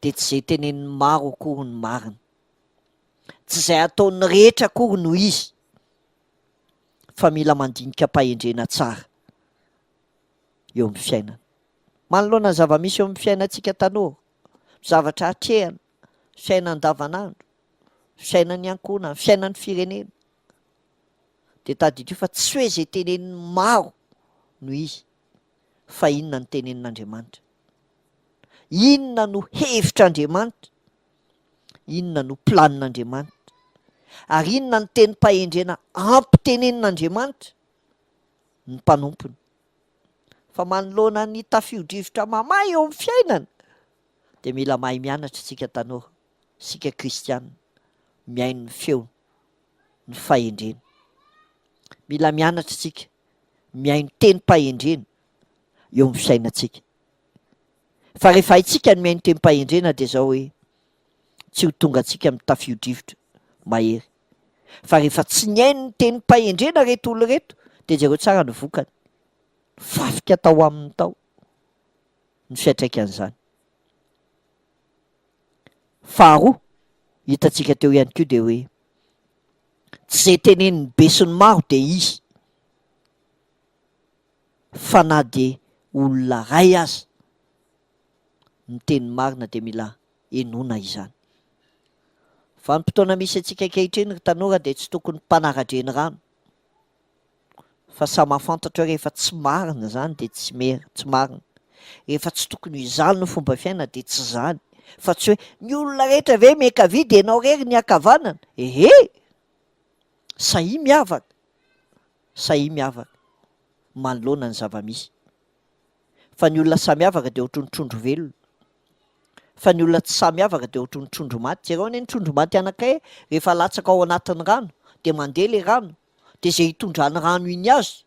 de tsy zay tenen'ny maro akory ny marina, tsy zay ataon'ny rehetra akory no izy, fa mila mandinika pahendrena tsara eo amin'ny fiainana. Manoloana ny zava-misy eo amin'ny fiainantsika tanora, zavatra hatrehana, fiainana andavanandro, fiainan'ny ankohonana, fiainan'ny firenena, de tadidrio fa tsy hoe zay tenen'ny maro no izy, fa inona ny tenenin'Andriamanitra, inona no hevitr'Andriamanitra, inona no planin'Andriamanitra, ary inona ny teny pahendrena ampitenenin'Andriamanitra ny mpanompony. Fa manoloana ny tafio-drivotra mamay eo amin'ny fiainana de mila mahay mianatra tsika tanora, sika kristianina, miaino ny feo ny fahendrena. Mila mianatra tsika miaino teny pahendrena eo amin'ny fiainantsika. Fa rehefa haitsika ny miaino teny pahendrena de zao hoe tsy ho tonga antsika amin'ny tafio-drivotra mahery, fa rehefa tsy niaino ny teny pahendrena reto olo reto de zareo tsara nyvokany fafika tao amin'ny tao ny fiatraikan'izany. Faharoa hitantsika teo ihany koa de hoe tsy zay teneniny be sy ny maro de izy fa na de olona ray aza ny teny marina de mila enona izany. Vanim-potoana misy antsika ankehitriny ry tanora de tsy tokony mpanara-dreny rano fa samy mahafantatra rehefa tsy marina zany de tsy marina, rehefa tsy tokony izany no fomba fiaina de tsy zany, fa tsy hoe ny olona rehetra ve miankavia de ianao rery ny ankavanana. Ehe, sahia miavaka manoloana ny zava-misy, fa ny olona samiavaka de ohatry ny trondro velona, fa ny olona tsy samiavaka de ohatry ny trondro maty. Jereo anie ny trondro maty anankiray rehefa latsaka ao anatin'ny rano de mandeha le rano de zay hitondrany rano iny azy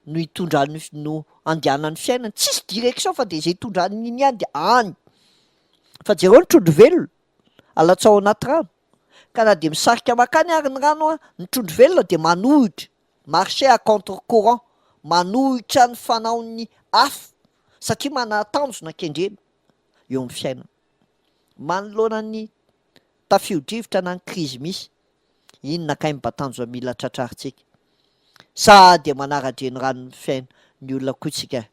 no hitondrany no andehanany fiainany, tsisy direction fa de zay hitondrany iny ihany de any. Fa jereo ny trondro velona alatsao ao anaty rano ka na de misarika makany ary ny rano ny trondro velona de manohitra marcher à contre courant, manohitra ny fanaony afo satria manatanjona kendrena eo amin'ny fiainana. Manoloana ny tafio-drivotra na ny krizy misy, inona kay mba tanjona mila tratrarintsika sa de manara-dreny rano ny fiaina ny olona koa tsika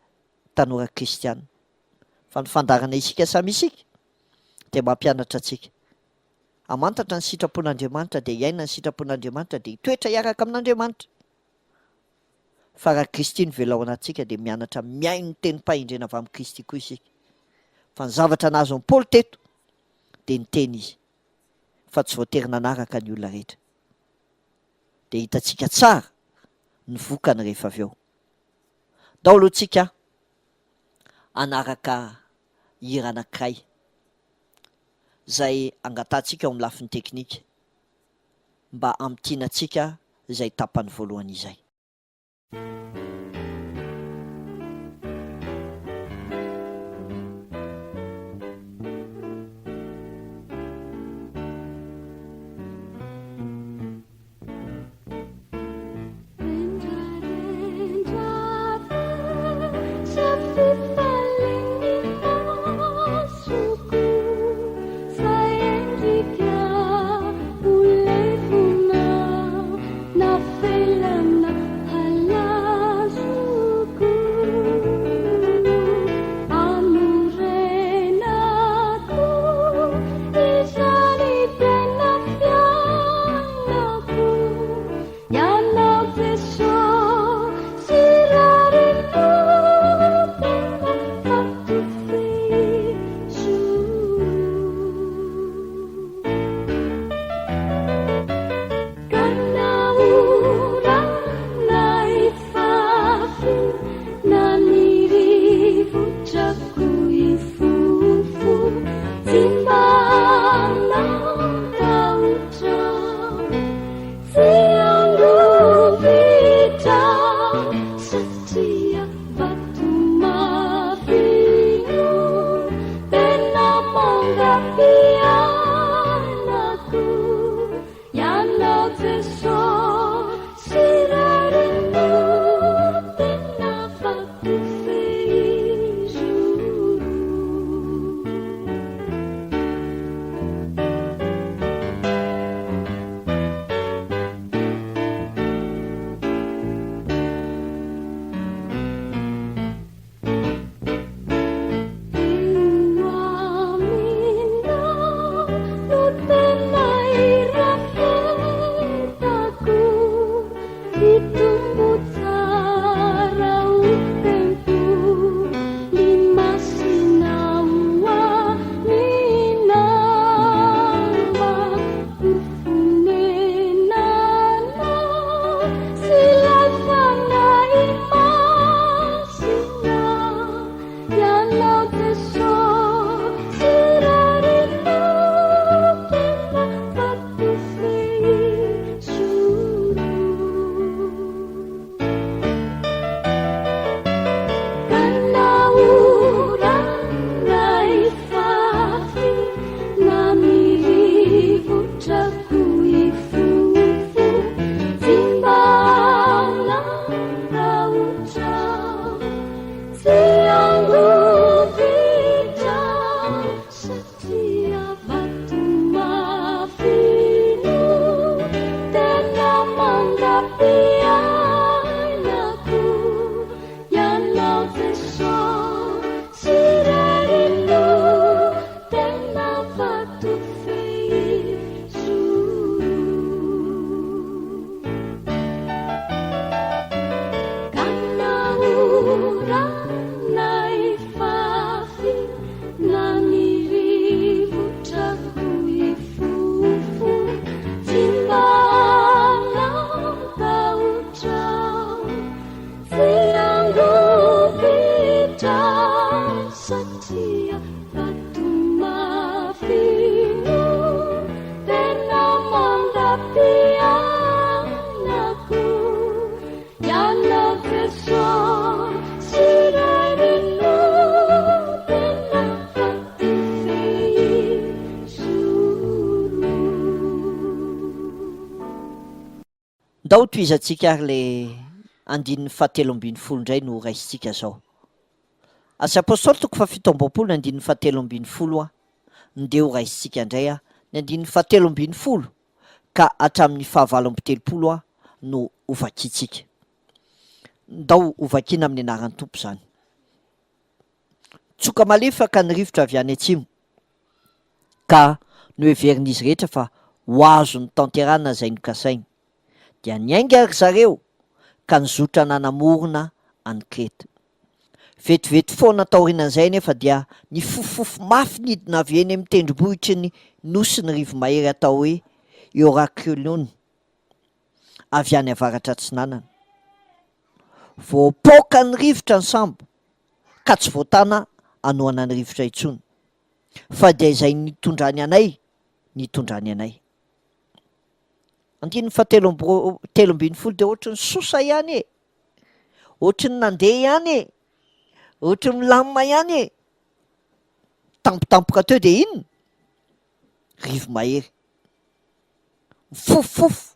tanora kristianina. Fa ny fandarana isika samy isika de mampianatra atsika hamantatra ny sitrapon'Andriamanitra de iaina ny sitrapon'Andriamanitra de hitoetra hiaraka amin'Andriamanitra. Fa raha Kristy no velao anatsika de mianatra miaino ny teny pahendrena avy amin'ny Kristy koa isika. Fa ny zavatra nazo ny Paoly teto de ny teny izy fa tsy voatery nanaraka ny olona rehetra, de hitantsika tsara ny vokany rehefa avy eo. Daholo antsika anaraka hira anankiray zay angatantsika eo amin'ny lafiny teknika mba amitianantsika izay tapany voalohany izay. Na felana hala tia fatomafino tena mandapianako iana Jesús sirarino tena fatifeisoro. ndao toizantsika ary le andininy fahatelo ambin'ny folo indray no raisitsika zao. Asa apôstôly toko fafito ambin'ny ny andininy fahatelo ambin'ny folo a ndeo raisitsika indray a ny andininy fahatelo ambin'ny folo ka hatramin'ny fahavalo amby telopolo a no ovakitsika. Ndao ovakina amin'ny anaran'ny tompo zany. Tsoka malefaka ny rivotra avy any atsimo ka no heverin'izy rehetra fa ho azo ny tanterana zay nokasainy dia niainga ary zareo ka nizotra nanamorona any Kreta. Vetivety foana taorinan'izay nefa dia ny fofofo mafy nidina avy eny amin'ny tendrombohitry ny nosy ny rivo mahery atao hoe Euraculion avy any avaratra Atsinanana. Voapoka ny rivotra ny sambo ka tsy voatana anoana ny rivotra intsony fa dia izay nitondrany anay andininy fahatelo ambin'ny folo dia ohatry ny sosa ihany e, ohatry ny nandeha ihany e, ohatry ny milamina ihany e. Tampotampoka teo dia inona? Rivo mahery mifofofofo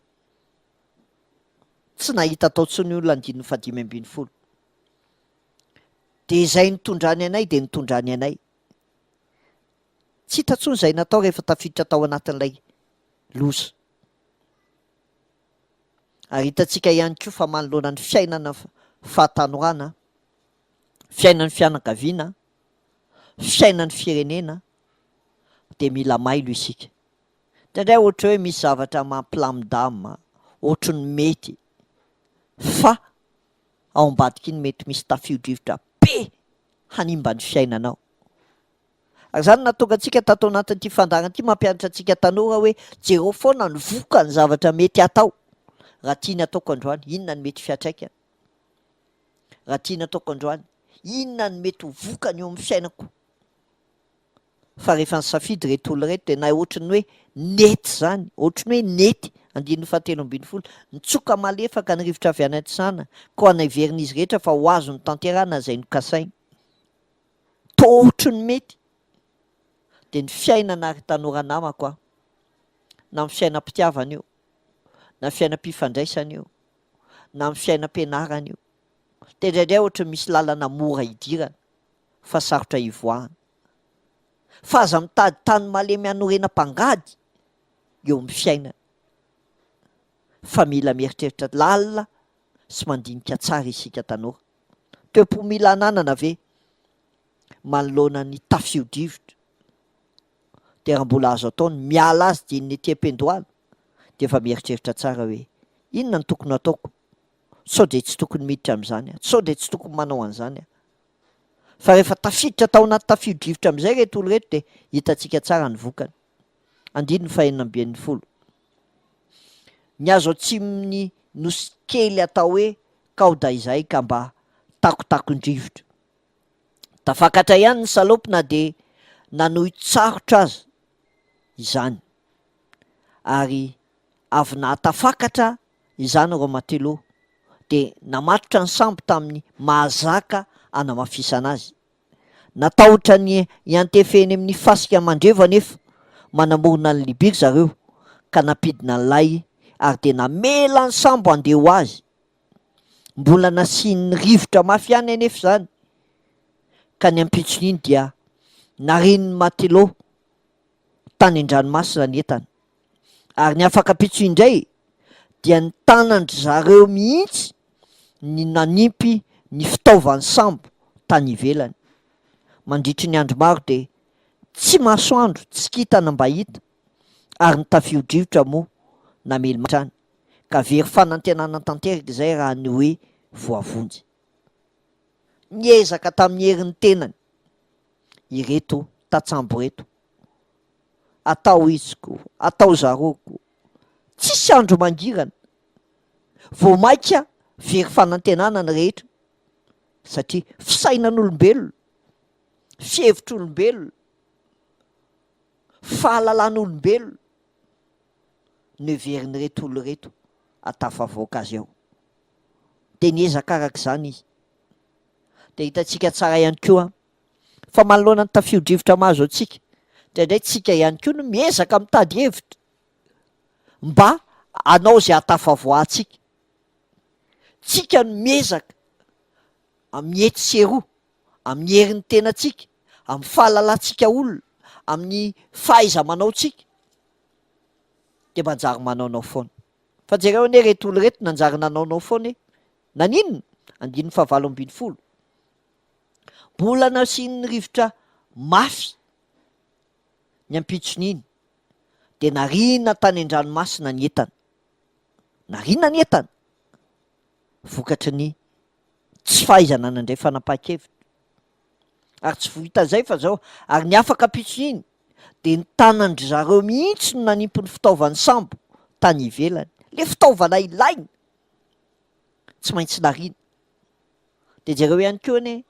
tsy nahita tao tsony olona andininy fahadimy ambin'ny folo. Dia izay nitondrany anay dia nitondrany anay. Tsy hita tsony izay natao rehefa tafiditra tao anatin'ilay loza. Ary hitantsika ihany koa fa manoloana ny fiainana fahatanorana, fiainan'ny fianakaviana, fiainan'ny firenena dia mila mailo isika. Tendray ohatra hoe misy zavatra mampilamindamina, ohatra ny mety fa ao ambadiky ny mety misy tafio-drivotra be hanimba ny fiainanao. Ary zany natonga antsika tato anatin'ity fandarana ity mampianatra antsika tanora hoe jereo foana ny voka ny zavatra mety atao. Raha tiany ataoko androany, inona ny mety fiatraikany? Raha tiany ataoko androany, inona ny mety ho vokany eo amin'ny fiainako? Fa rehefa nisafidy reto olona reto dia na ohatra ny hoe nety zany, ohatra ny hoe nety andininy fahatelo ambin'ny folo, nitsoka malefaka ny rivotra avy any Atsinanana ko anaverin'izy rehetra fa ho azo ny tanterana izay nokasainy. Tohotry ny mety dia ny fiainana ary tanora namako a, na amin'ny fiainam-pitiavana io, na fiainam-pifandraisana io, na amin'ny fiainam-pianarana io, dia indraindray ohatra misy lalana mora hidirana fa sarotra hivoahana. Fa aza mitady tany malemy hanorenam-pangady eo amin'ny fiainana. Fa mila mieritreritra lalina sy mandinika tsara isika tanora. Teo-po mila ananana ve manoloana ny tafio-drivotra dia raha mbola azo ataony miala azy dia ny ety am-pendohalo dia efa mieritreritra tsara hoe inona ny tokony ataoko? Sao dia tsy tokony miditra amin'izany aho, sao dia tsy tokony manao an'izany aho. Fa rehefa tafiditra tao anaty tafio-drivotra amin'izay reto olo reto dia hitantsika tsara ny vokany. Andininy fahaenina ambin'ny folo. Ny azo atsimony nosy kely atao hoe Kauda izay ka mba takotakon-drivotra. Tafakatra ihany ny salopina dia nanohy tsarotra azy izany. Ary avy nahatafakatra izany rao mateloha dia namatotra ny sambo tamin'ny mahazaka anamafisana azy. Natahotra ny iantefeny amin'ny fasika mandreva nefa manamorona ny libiry zareo ka nampidina an'ilay ary dia namela ny sambo andeha ho azy. Mbola nasiany rivotra mafy ihany anefa zany ka ny ampitsony iny dia narin'ny mateloha tany an-dranomasina ny entana. Ary ny afaka ampitso indray dia ny tanandry zareo mihitsy ny nanimpy ny fitaovan'ny sambo tany ivelany. Mandritry ny andro maro dia tsy masoandro, tsy kitana mba hita, ary ny tafio-drivotra moa namely matrany ka very fanantenana tanteraka izay raha ny hoe voavonjy. Niezaka tamin'ny herin'ny tenany ireto tatsambo reto, atao iziko, atao zaroko, tsisy andro mangirana, vao maika very fanantenana ny rehetra satria fisainan'olombelona fihevitr'olombelona, fahalalàn'olombelona no everiny reto olo reto atafavoaka azy ao. De niezaka araka izany izy. De hitantsika tsara ihany koa fa manoloana ny tafio-drivotra mahazo antsika ndraindray tsika ihany koa no miezaka mitady hevitra mba anao zay atafavoahantsika. Tsika no miezaka amin'ny hety seroa, amin'ny herin'ny tenantsika, amin'ny fahalalantsika olona, amin'ny fahaiza-manaotsika, de manjary manaonao foana. Fa jereo anie reto olo reto nanjary nanaonao foana naninona? 5:20. Mbola nasiany rivotra mafy ny ampitson'iny de narina tany an-dranomasina ny entana. Narina ny entana vokatry ny tsy fahaizana nandray fanapahan-kevitra. Ary tsy vohitan'izay fa zao, ary ny afaka ampitson'iny de ny tanandry zareo mihitsy no nanimpo ny fitaovan'ny sambo tany ivelany. Le fitaovana ilaina tsy maintsy narina. De jereo ihany koa anie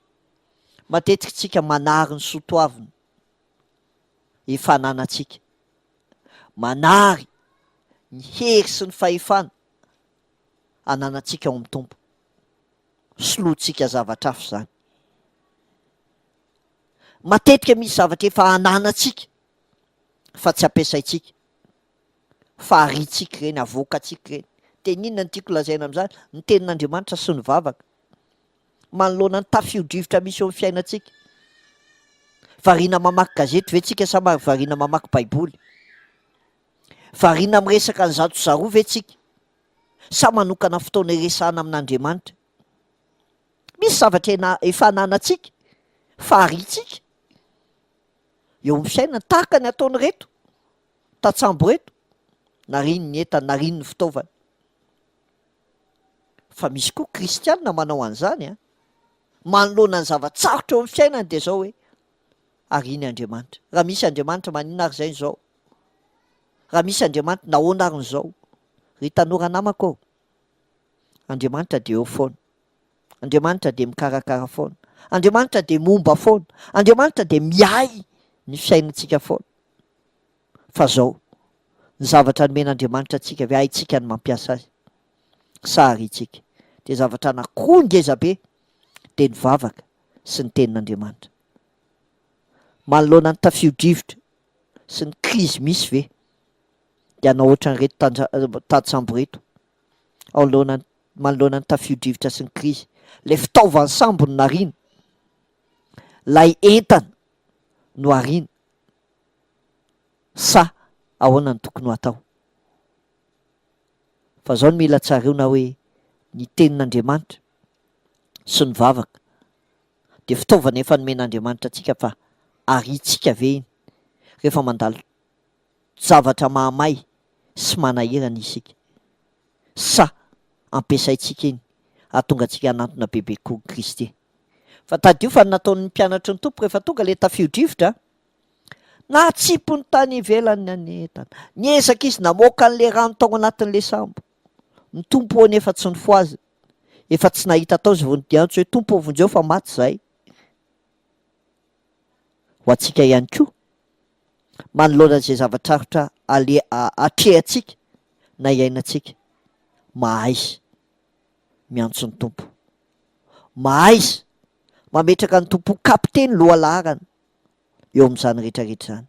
matetika tsika manary ny soatoavina efa ananantsika, manary ny hery sy ny fahefana ananantsika ao amin'ny tompo. Soloantsika zavatra hafa zany. Matetika misy zavatra efa ananantsika fa tsy ampiasaintsika, fa arintsika reny, avoakantsika reny. De ninona ny tiako lazaina amin'izany? Ny tenin'Andriamanitra sy ny vavaka manoloana ny tafio-drivotra misy eo amin'ny fiainantsika. Variana mamaky gazety ve tsika sa variana mamaky baiboly? Variana miresaka ny zato zaroa ve tsika sa manokana fotoana iresahana amin'Andriamanitra? Misy zavatra efa ananantsika fa arintsika eo amin'ny fiainana tahaka ny ataony reto tatsambo reto. Nariny ny entana, nariny ny fitaovana. Fa misy koa kristianina manao an'izany manoloana ny zavatsarotra eo amin'ny fiainany de zao hoe ariny Andriamanitra. Raha misy Andriamanitra maninona ary zay zao? Raha misy Andriamanitra nahoana ary zao? Ry tanora namako, Andriamanitra de eo foana. Andriamanitra de mikarakara foana. Andriamanitra de momba foana. Andriamanitra de miay ny fiainantsika foana. Fa zao ny zavatra nomen'Andriamanitra atsika ve haitsika ny mampiasa azy sa arintsika? De zavatra anankiroa ngeza be de ny vavaka sy ny tenin'Andriamanitra. Manoloana ny tafio-drivotra sy ny krizy misy ve de anao ohatran'ireto tantsambo reto. Manoloana ny tafio-drivotra sy ny krizy, le fitaovan'ny sambo no narina, lay entana no arina, sa ahoana ny tokony ho atao? Fa zao no mila tsaroana hoe ny tenin'Andriamanitra sy ny vavaka de fitaovana efa nomen'Andriamanitra atsika fa arintsika ve iny rehefa mandalo zavatra mahamay sy manahirana isika, sa ampiasaintsika iny ahatonga antsika hanantona bebe koa Kristy. Fa tadio fa nataon'ny mpianatry ny tompo rehefa tonga le tafio-drivotra natsipo ny tany ivelany ny entana, niezaka izy namoaka an'le rano tao anatin'le sambo. Ny tompo anefa tsy nifoazy, efa tsy nahita tao izy vao nidiantsy hoe tompo vonjeo fa maty zahay. Ho antsika ihany koa manoloana izay zavatsarotra atrehantsika na iainantsika, mahaiza miantso ny tompo, mahaiza mametraka ny tompo kapiteny lohalaharana eo amin'izany rehetrarehetra zany.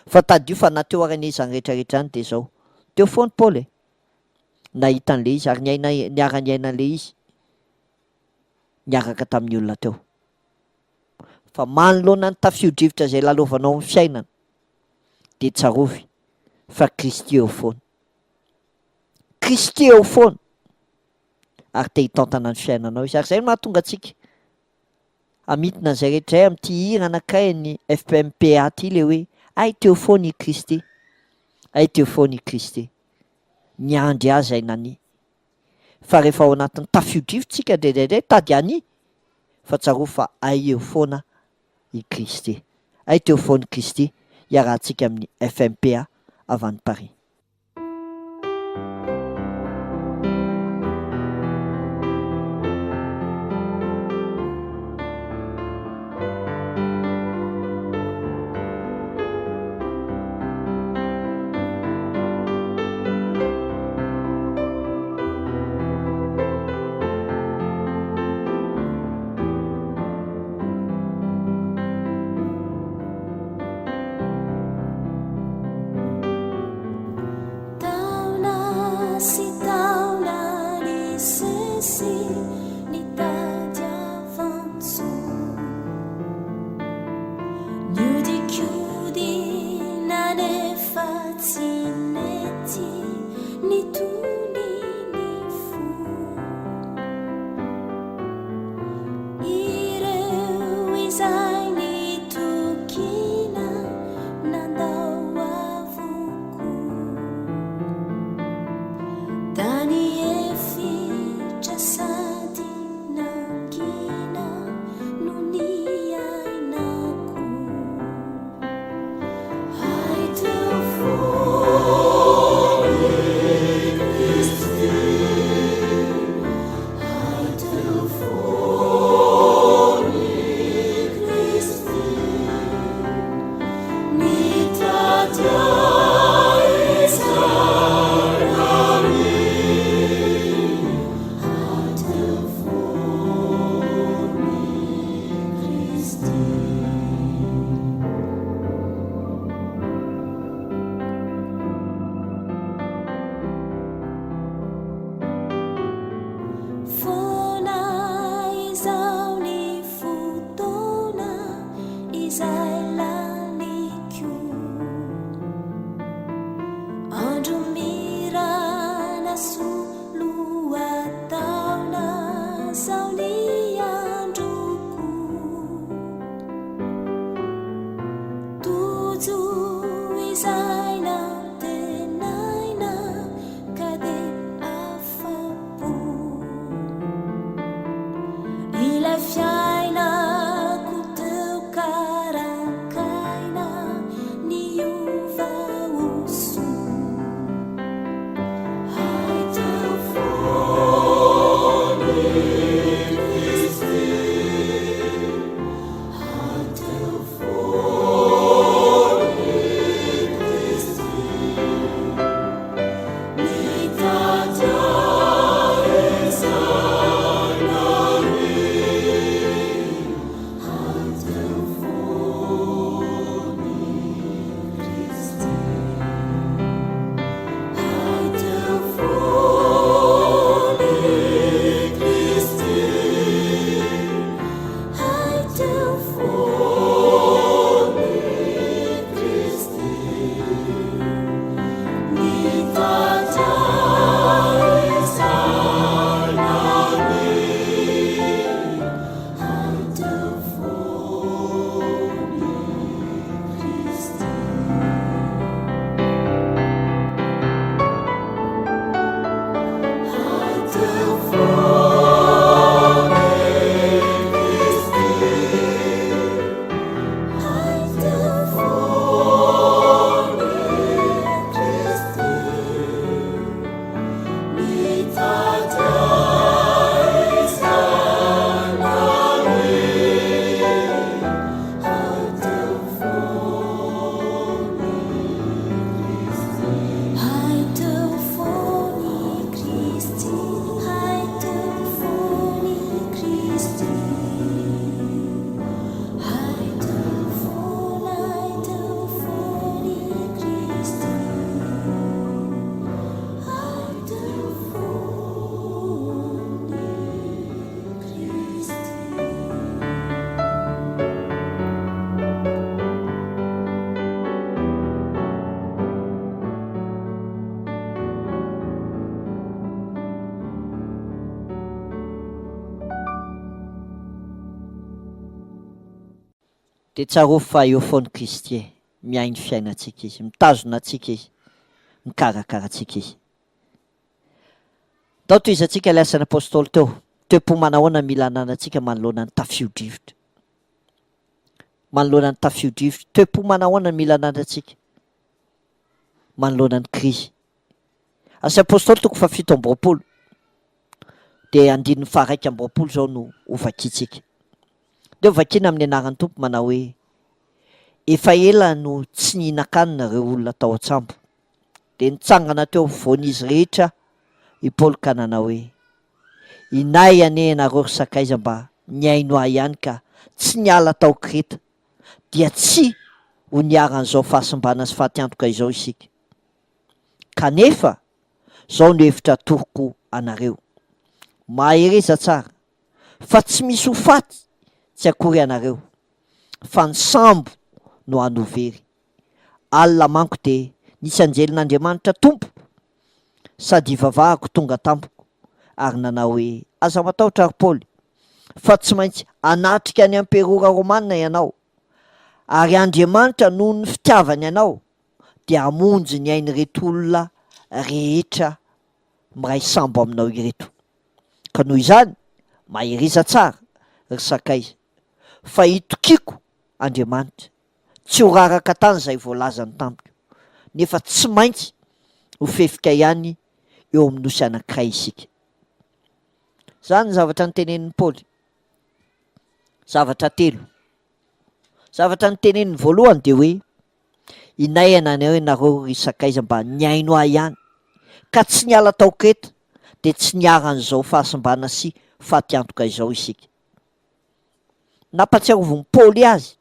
Fa tadio fa nateo arany izany rehetrarehetra zany de zao teo foany Paoly nahita an'le izy ary niara-niaina an'le izy niaraka tamin'ny olona teo. Fa manoloana ny tafio-drivotra zay lalovanao amin'ny fiainana de tsarovy fa Kristy eo foana. Kristy eo foana ary te hitantana ny fiainanao izy. Ary zay no mahatonga antsika amitina an'izay rehetra zay amin'ity hira anankiray ny FPMPA ty le hoe ay teo foana i Kristy, ay teo foana i Kristy, niandry azy ay nani. Fa rehefa ao anatin'ny tafio-drivotsika ndraindray tady any fa tsaro fa ay eo foana i Kristy, ay teo foana i Kristy. Iarahantsika amin'ny FMPA avy any Paris. tsinety ny tony ny fo ireo izay ny tokina nandao avoko tany efitra sady nankina no ny ainako hai teo fony Kristy hai teo fony Kristy nitratya Israely hai teo fony Kristy Fona izao ny fotoana izay laniko andro mirana soloataona zao ny androko tojo izay natenaina ka de afapo ilay fiainako teo karakaina niova oso hai teo fony Kristy hai teo fony Kristy nitratya Israely hai teo fony Kristy hai teo fony Kristy hai teo fony Kristy nitratya Israely hai teo fony Kristy hai teo fony Kristy hai teo fony Kristy nitratya Israely hai teo fony Kristy hai teo fony Kristy hai teo fony Kristy hai teo fony Kristy hai teo fony Kristy de tsaro fa eo foany Kristy e miainy fiainantsika izy mitazona atsika izy mikarakara atsika izy tao toy izy atsika ilay asan'ny apôstôly teo toe-po manahoana mila ananantsika manoloana ny tafio-drivotra manoloana ny tafio-drivotra toe-po manahoana mila ananantsika manoloana ny Kristy asa apôstôly toko fa 7 de andininy fa 1 zao no ovakitsika de ovakina amin'ny anarany tompo manao hoe efa ela no tsy nihinakanina reo olona tao an-tsambo de nitsangana teo voan'izy rehetra i Paoly ka nanao hoe inay ane anareo ry sakaiza mba niaino ahy ihany ka tsy niala tao Kreta dia tsy ho niaran'izao fahasimbana sy fahatiantoka izao isika kanefa zao no hevitra toroko anareo mahereza tsara fa tsy misy ho faty tsy akory anareo fa ny sambo no hanovery alina manko de nisy anjelin'Andriamanitra tompo sady ivavahako tonga tampoko ary nanao hoe aza matahotra ary Paoly fa tsy maintsy anatrika any amperora romanina ianao ary Andriamanitra noho ny fitiavany ianao dia hamonjy ny ainy reto olona rehetra miray sambo aminao ireto. Ka noho izany mahiriza tsara ry Sakaiza fa itokiko Andriamanitra tsy ho raraka tany izay voalazany tamiko nefa tsy maintsy ho fefika ihany eo amin'ny nosy anankiray isika. Zany ny zavatra nytenenin'ny Paoly. Zavatra telo. Zavatra nytenenin'ny voalohany dia hoe inay ianareo ry Sakaiza mba niaino ahy ihany ka tsy niala tao-kreta dia tsy niaran'izao fahasimbana sy fahatiantoka izao isika. Nampatsiarovon'ny Paoly azy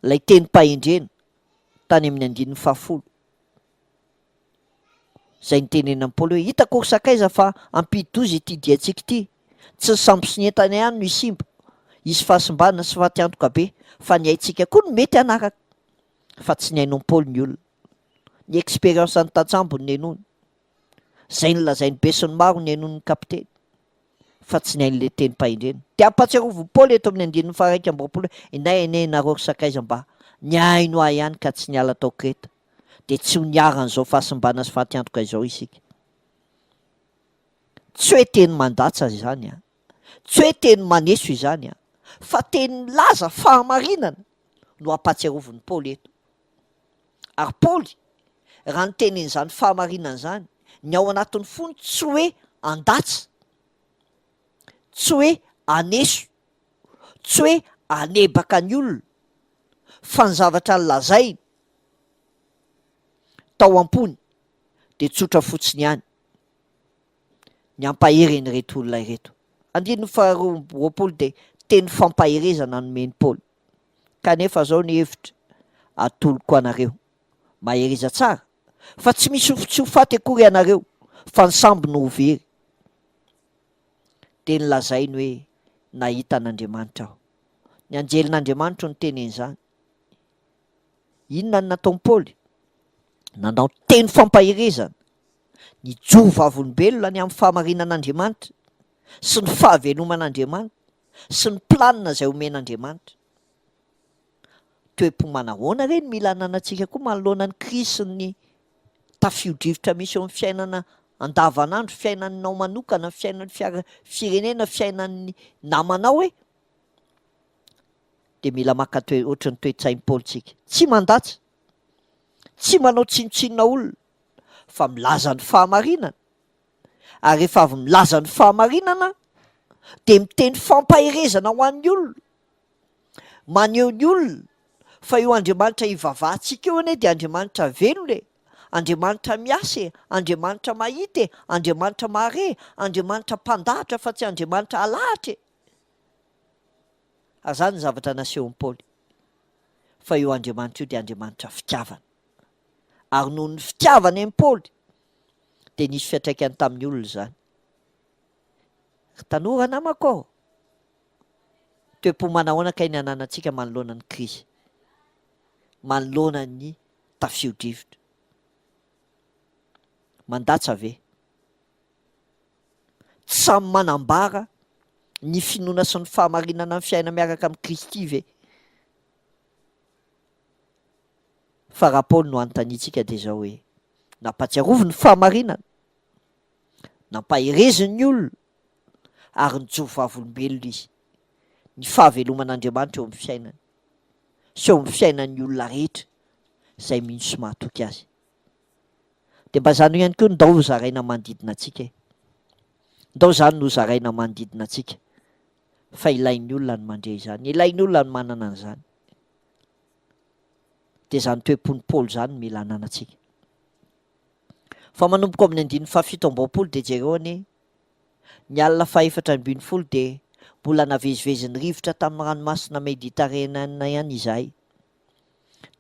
ilay teny pahendrena tany amin'ny 10:10 zay nitenenan'ny Paoly hoe hitako ry Sakaiza fa ampidi-doza ity diantsika ity, tsy ny sambo sy ny entana ihany no isimba, isy fahasimbana sy fahatiantoka be fa ny aintsika koa no mety hanaraka. Fa tsy ny ainon'ny Paoly ny olona, ny expérience ny tatsambo ny nenony, zay nolazainy be sy ny maro ny ainon'ny kapiteny fa tsy ny ain'le teny pahendrena. Dia ampatsiarovon'ny Paoly eto amin'ny 1:20 inay ianareo ry Sakaiza mba niaino ahy ihany ka tsy niala tao-kreta dia tsy ho niaran'izao fahasimbana sy fahatiantoka izao isika. Tsy hoe teny mandatsa izany tsy hoe teny maneso izany fa teny laza fahamarinana no ampatsiarovon'ny Paoly eto. Ary Paoly raha nytenen'izany fahamarinana zany ny ao anatin'ny fony tsy hoe andatsa, tsy hoe aneso, tsy hoe anebaka ny olona fa ny zavatra nolazainy tao am-pony dia tsotra fotsiny ihany ny ampahereny reto olona ireto. 20 dia teny fampaherezana nomen'ny Paoly kanefa zao ny hevitra atoloko anareo mahereza tsara fa tsy misy tsy ho faty akory ianareo fa ny sambo no ho very. Dia nolazainy hoe nahita an'Andriamanitra aho. Ny anjelin'Andriamanitra no tenen'izany. Inona ny nataon'ny Paoly? Nanao teny fampaherezana ny jovavolombelona ny amin'ny fahamarinan'Andriamanitra sy ny fahaveloman'Andriamanitra sy ny planina izay omen'Andriamanitra. Toe-po manahoana reny mila ananantsika koa manoloana ny Krisy ny tafio-drivotra misy eo amin'ny fiainana andavanandro, fiainanao manokana, fiainan'ny firenena, fiainan'ny namanao dia mila maka ohatry ny toe-tsain'ny Paoly tsika. Tsy mandatsa, tsy manao tsinotsinona olona fa milaza ny fahamarinana. Ary rehefa avy milaza ny fahamarinana dia miteny fampaherezana ho an'ny olona, maneho ny olona fa io Andriamanitra ivavahantsika eo anie dia Andriamanitra velona, Andriamanitra miasa, Andriamanitra mahita, Andriamanitra mahare, Andriamanitra mpandahatra fa tsy Andriamanitra alahatra. Ary zany ny zavatra nasehon'ny Paoly fa io Andriamanitra io dia Andriamanitra fitiavana. Ary noho ny fitiavana amin'ny Paoly dia nisy fiantraikany tamin'ny olona zany. Tanora namako, toe-po manahoana ka ny ananantsika manoloana ny Krisy, manoloana ny tafio-drivotra. Mandatsa ve? Tsy samy manambara ny finoana sy ny fahamarinana ny fiaina miaraka amin'ny Kristy ve? Fa raha Paoly no anontanitsika dia zao hoe nampatsiarovy ny fahamarinana, nampahereziny ny olona ary ny jovavolombelona izy, ny fahaveloman'Andriamanitra eo amin'ny fiainany sy eo amin'ny fiainan'ny olona rehetra izay mino sy mahatoky azy. Dia mba zany ihany koa ndao zaraina manodidina antsika ndao zany no zaraina manodidina antsika fa ilain'ny olona ny mandray izany, ilain'ny olona ny manana an'izany. Dia zany toe-pon'ny Paoly zany mila ananantsika. Fa manomboka amin'ny 7:20 dia jereo anie ny alina 4:10 dia mbola navezivezin'ny rivotra tamin'ny ranomasina Mediterranéenne ihany izahay.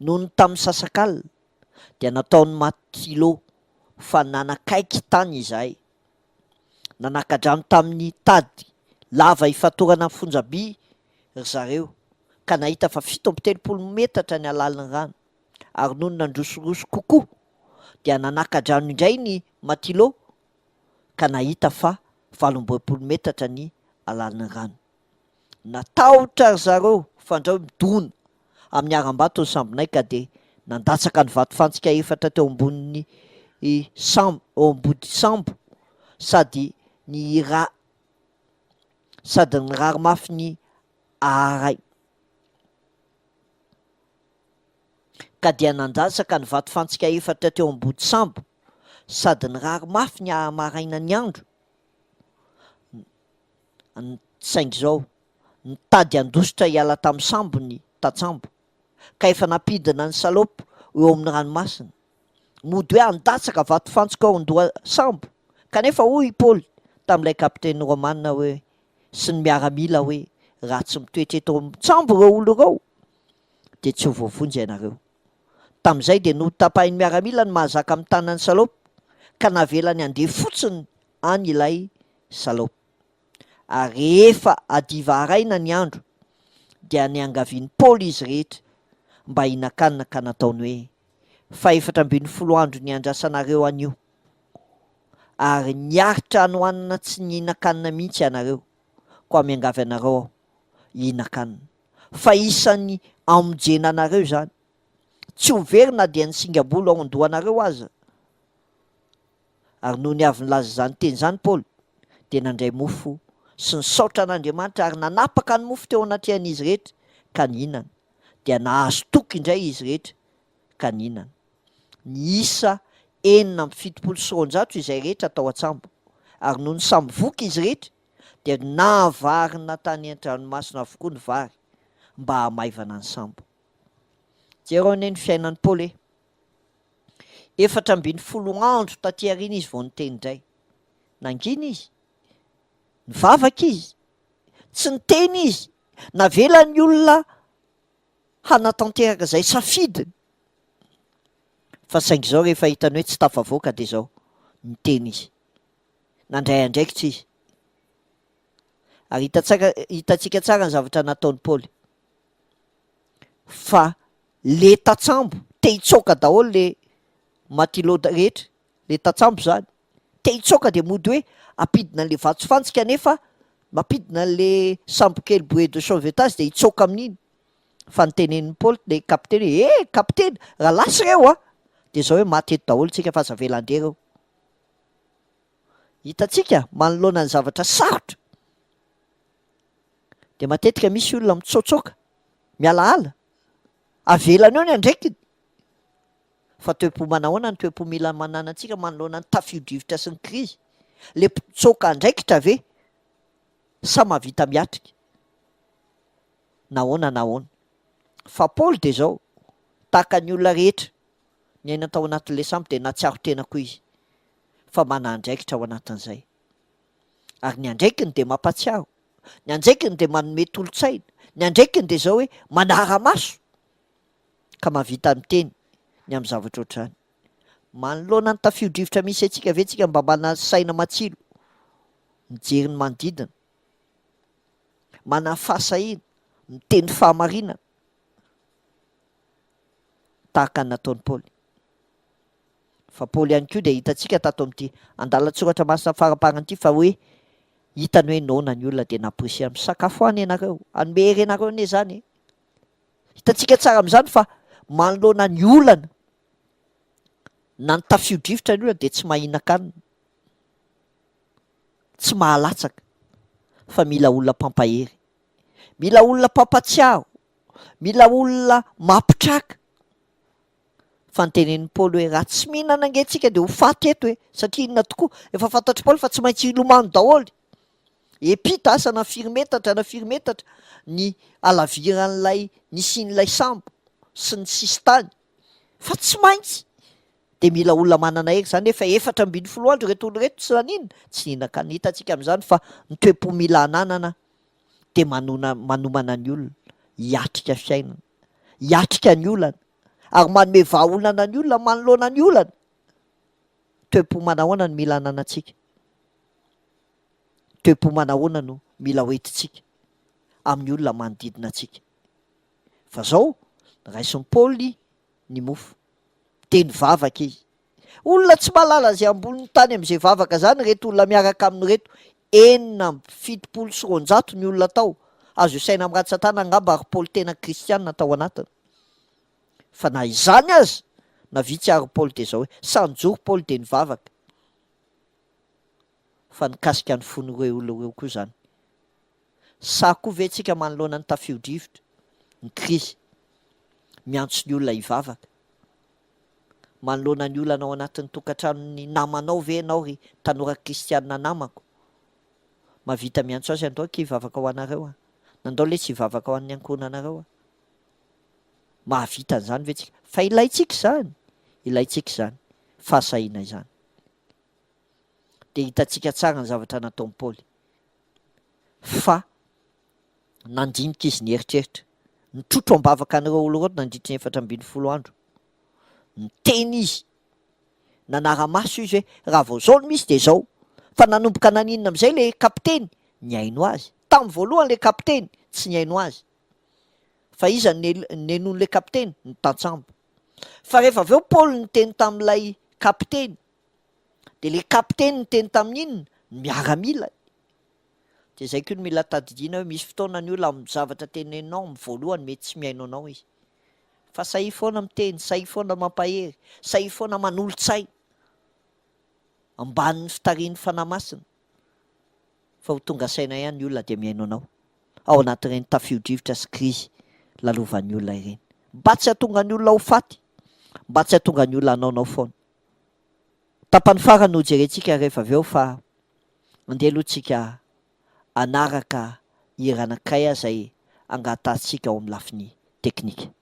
Noho ny tamin'ny sasak'alina dia nataon'ny matilo fa nanakaiky tany izahay, nanaka-drano tamin'ny tady lava ifatorana fonjaby ry zareo ka nahita fa 7:30 metatra ny alalin'ny rano. Ary noho ny nandrosoroso kokoa dia nanaka-drano indray ny Matilô ka nahita fa 80 metatra ny alaliny rano. Natahotra ry zareo fandrao midona amin'ny aram-bato ny sambonay ka de nandatsaka ny vatofantsika efatra teo ambonin'ny eo ambody sambo sady ny rary mafy ny aharay. Ka dia nandatsaka ny vatofantsika efatra teo ambody sambo sady ny rary mafy ny maraina ny andro. Saingy zao nitady andositra hiala tamin'ny sambo ny tatsambo ka efa napidina ny salopy eo amin'ny ranomasina, mody hoe andatsaka vatofantsika ao andoha sambo kanefa hoy Paoly tamin'ilay kapiteny Romanina hoe sy ny miaramila hoe raha tsy mitoetra eto amin'ny-tsambo ireo olo ireo de tsy ho voavonjy ianareo. Tamin'izay de notapahiny miaramila ny mahazaka amin'ny tanany salopy ka navelany andeha fotsiny any ilay salopy. Ary rehefa adiva araina ny andro dia niangaviany Paoly izy rehetra mba hinan-kanina ka nataony hoe 410 andro ny andrasanareo anio ary niaritra anohanina tsy nihinan-kanina mihitsy ianareo koa miangavy anareo aho hihinan-kanina fa isan'ny amonjena anareo zany, tsy ho verina dia ny singam-bolo ao andohanareo aza. Ary noho ny avy nilaza zany teny zany Paoly de nandray mofo sy nisaotra an'Andriamanitra ary nanapaka ny mofo teo anatrihan'izy rehetra ka nihinana, dia nahazo toky indray izy rehetra ka nihinana. Ny isa 770 izay rehetra tao an-tsambo ary noho ny sambo voky izy rehetra dia navarina tany an-dranomasina avokoa ny vary mba hamaivana ny sambo. Jereo anie ny fiainan'ny Paoly 410 andro taty aoriana izy vao niteny indray. Nangina izy, nivavaka izy, tsy niteny izy, navela ny olona hanatanteraka izay safidiny. Fa saingy zao rehefa hitany hoe tsy tafavoaka de zao niteny izy, nandray andraikitra izy. Ary hitantsika tsara ny zavatra nataony Paoly. Fa le tatsambo te hitsoaka daholo le Matilô rehetra, le tatsambo zany te hitsoaka de mody hoe apidina le vatsofantsika nefa mapidina le sambo kely bouée de sauvetage de hitsoaka amin'iny. Fa nitenen'ny Paoly le kapiteny hoe kapiteny raha lasy reo de zao hoe maty eto daholo tsika fa aza velandre reo. Hitantsika manoloana ny zavatra sarotra de matetika misy olona mitsotsoka mialaala avelany eo ny andraikiny, fa toe-po manahoana ny toe-po mila mananantsika manoloana ny tafio-drivotra sy ny krizy. Le mpitsoka andraikitra ve sa mahavita miatrika nahoana. Fa Paoly de zao tahaka ny olona rehetra ny aina tao anatin'le sambo de natsiaro tena koa izy fa mana andraikitra ao anatin'izay. Ary ny andraikiny de mampatsiaro, ny andraikiny de manome tolotsaina, ny andraikiny de zao hoe manara-maso ka mahavita miteny ny amin'ny zavatra ohatrany. Manoloana ny tafio-drivotra misy atsika ve tsika mba manasaina matsilo, mijery ny manodidina, manafasahina, miteny fahamarinana tahaka ny nataony Paoly. Fa Paoly ihany koa de hitantsika tato amin'ity andalan-tsoratra masina faraparan'ity fa hoe hitany hoe naona ny olona de naporisy misakafo any ianareo, anome hery ianareo anie zany. Hitantsika tsara amin'izany fa manoloana ny olana na ny tafio-drivotra ny olona de tsy mahinan-kanina, tsy mahalatsaka, fa mila olona mpampahery, mila olona mpampatsiaro, mila olona mampitraka. Fa nitenen'ny Paoly hoe raha tsy mihinana angentsika de ho faty eto satria inona tokoa efa fantatry Paoly fa tsy maintsy ilomano daholo. Epita asa na firy metatra ny alaviran'ilay nisian'ilay sambo sy ny sisy tany fa tsy maintsy de mila olona manana hery zany efa 410 andro reto olo reto tsy nanina tsy nihinan-kanina. Hitantsika amin'izany fa ny toe-po mila ananana de manomana ny olona hiatrika fiainana, hiatrika ny olana ary manome vahaolana ny olona manoloana ny olana. Toe-po manahoana no mila ananantsika, toe-po manahoana no mila hoentintsika amin'ny olona manodidina antsika. Fa zao raisiny Paoly ny mofo de nivavaka izy olona tsy mahalala zay amboniny tany am'izay vavaka zany reto olona miaraka aminy reto 770 ny olona tao azo isaina am' ratsatana angamba ary paoly tena kristianina tao anatiny fa na izany azy na vitsy ary paoly de zao hoe sanjory paoly de ny vavaka fa nikasika ny fony reo olo reo koa zany sa koa ve tsika manoloana ny tafio-drivotra ny krisy miantso ny olona hivavaka manoloana ny olana ao anatin'ny tokantranony namanao ve anao ry tanora kristianina namako mavita miantso azy andao ke hivavaka ho anareo a nandao le tsy hivavaka ho an'ny ankonanareo a mahavita an'izany ve tsika fa ilaitsika zany fahasahina izany de hitatsika tsara ny zavatra nataon'ny paoly fa nandinika izy ny eritreritra nitrotro ambavaka an'ireo olo reto nandritry ny 410 andro niteny izy nanara-maso izy hoe raha vao zao no misy de zao fa nanomboka naninona am'izay le kapiteny ny aino azy tamin'ny voalohany le kapiteny tsy ny aino azy fa iza nenon'le kapiteny ny tantsambo fa rehefa aveo paoly niteny tamin'ilay kapiteny de le kapiteny niteny tamin'inona miaramila de zay koa no mila tadidiana hoe misy fotoana ny olona amin'ny zavatra teneninao amin'ny voalohany mety tsy miaino anao izy fa sahy foana miteny sahy foana mampahery sahy foana manolo-tsay ambanin'ny fitarian'ny fanahy masina fa ho tonga saina ihany ny olona de miaino anao ao anatin'ireny tafio-drivotra sy krizy lalovan'ny olona ireny mba tsy hatonga ny olona ho faty mba tsy hatonga ny olona anaonao foana tapany farany no jerentsika rehefa aveo fa andeha alohantsika anaraka hiranakay zay angatatsika ao amin'ny lafiny teknika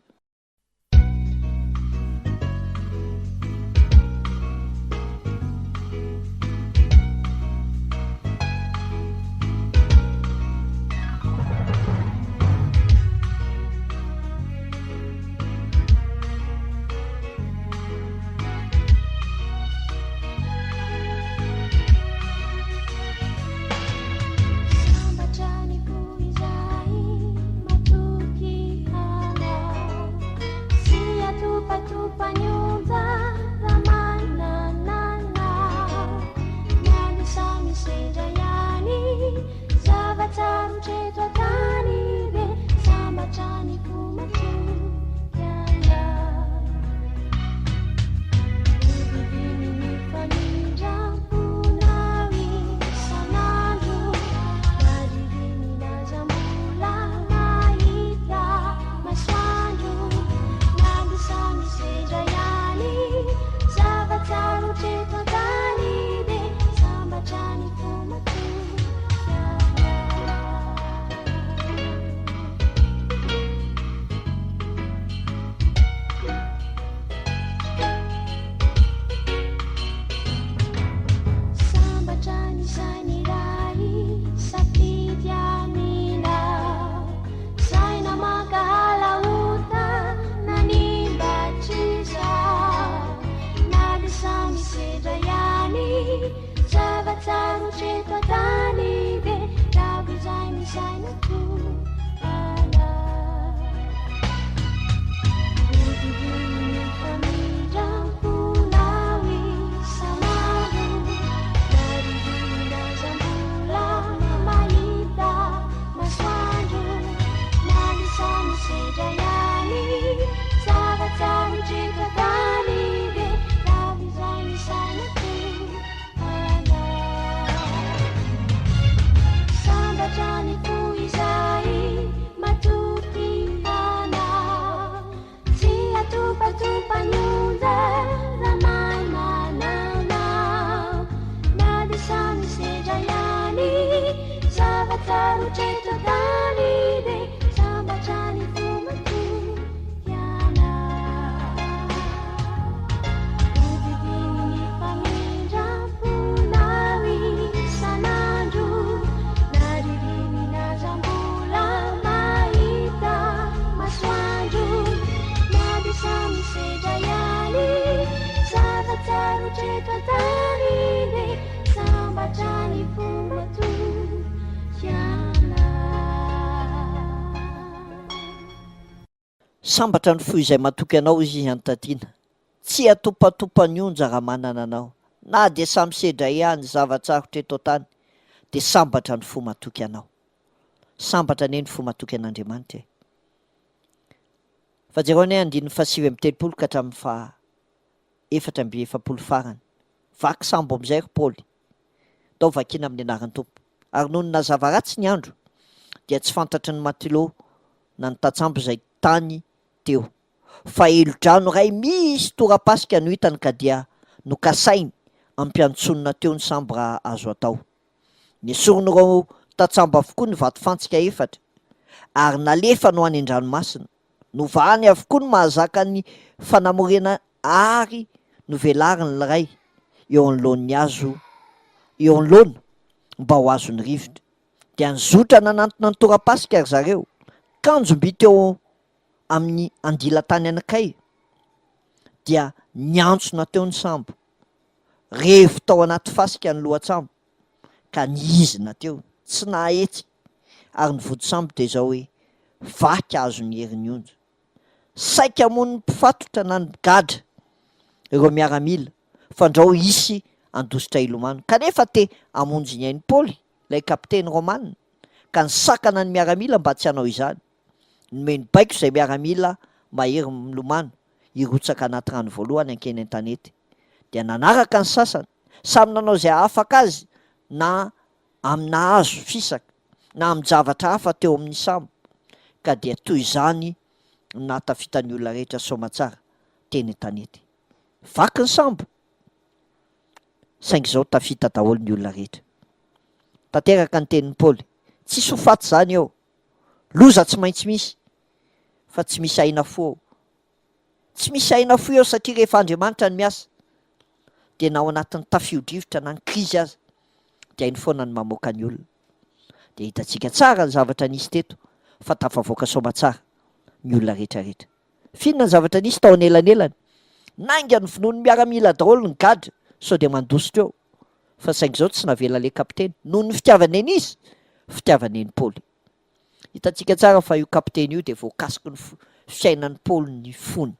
sambatra ny fo izay matoky anao izy antadiana tsy atopatopany onja raha manana anao, na de samy sedra ihany zavatsarotra eto tany de sambatra ny fo matoky anao, sambatra ane ny fo matoky an'Andriamanitra e. Fahajarony hoe 9:30 ka hatramin'ny 4:40 farany. Vaky sambo am'izay ry Paoly, tao vakina amin'ny anaran'ny tompo. Ary noho ny nazava ratsy ny andro dia tsy fantatry ny matelot na ny tatsambo izay tany teo, fa elo-drano ray misy tora-pasika no hitany ka dia nokasainy ampiantsonina teo ny sambo raha azo atao. Niesoron'ireo tatsambo avokoa ny vato fantsika efatra ary nalefa no any an-dranomasina, novahany avokoa ny mahazaka ny fanamorena ary novelariny ny ray eo anoloan'ny hazo, eo anoloana mba ho azo ny rivotra. Dia nizotra nanantona ny tora-pasika ry zareo, kanjom-by teo amin'ny andila-tany anakay dia niantsona teo ny sambo, revo tao anaty fasika ny lohatsambo ka nihizina teo, tsy nahetsy. Ary ny vody sambo dia zao hoe vaky azo ny herin'ny onja. Saika moa ny mpifatotra na ny gadra ireo miaramila fandrao isy andositra ilomano, kanefa te amonjy ny ainy Paoly ilay kapiteny Romanina ka nisakana ny miaramila mba tsy hanao izany. Nomeny baiko izay miaramila mahery milomano hirotsaka anaty rano voalohany ankeny an-tanety, dia nanaraka ny sasany samy nanao izay afaka azy, na amina hazo fisaka na amin'ny zavatra hafa teo amin'ny sambo, ka dia toy izany nahatafitan'ny olona rehetra somatsara teny an-tanety. Vaky ny sambo saingy izao tafita daholo ny olona rehetra. Tanteraka ny tenin'ny Paoly, tsisy ho faty zany eo, loza tsy maintsy misy, fa tsy misy aina fo ao, tsy misy aina fo eo satria rehefa Andriamanitra ny miasa dia na ao anatin'ny tafio-drivotra na ny krizy aza dia hainy foana ny mamoaka ny olona. Dia hitantsika tsara ny zavatra nisy teto fa tafavoaka somatsara ny olona rehetrarehetra. Finona ny zavatra nisy tao anelanelany, nainga ny vonoan'ny miaramila daholo ny gadra sao dia mandositra eo, fa saingy izao tsy navela le kapiteny noho ny fitiavany anisy, fitiavany an'i Paoly. Hitantsika tsara fa io kapiteny io dia voakasiky ny fiainan'ny Paoly ny fony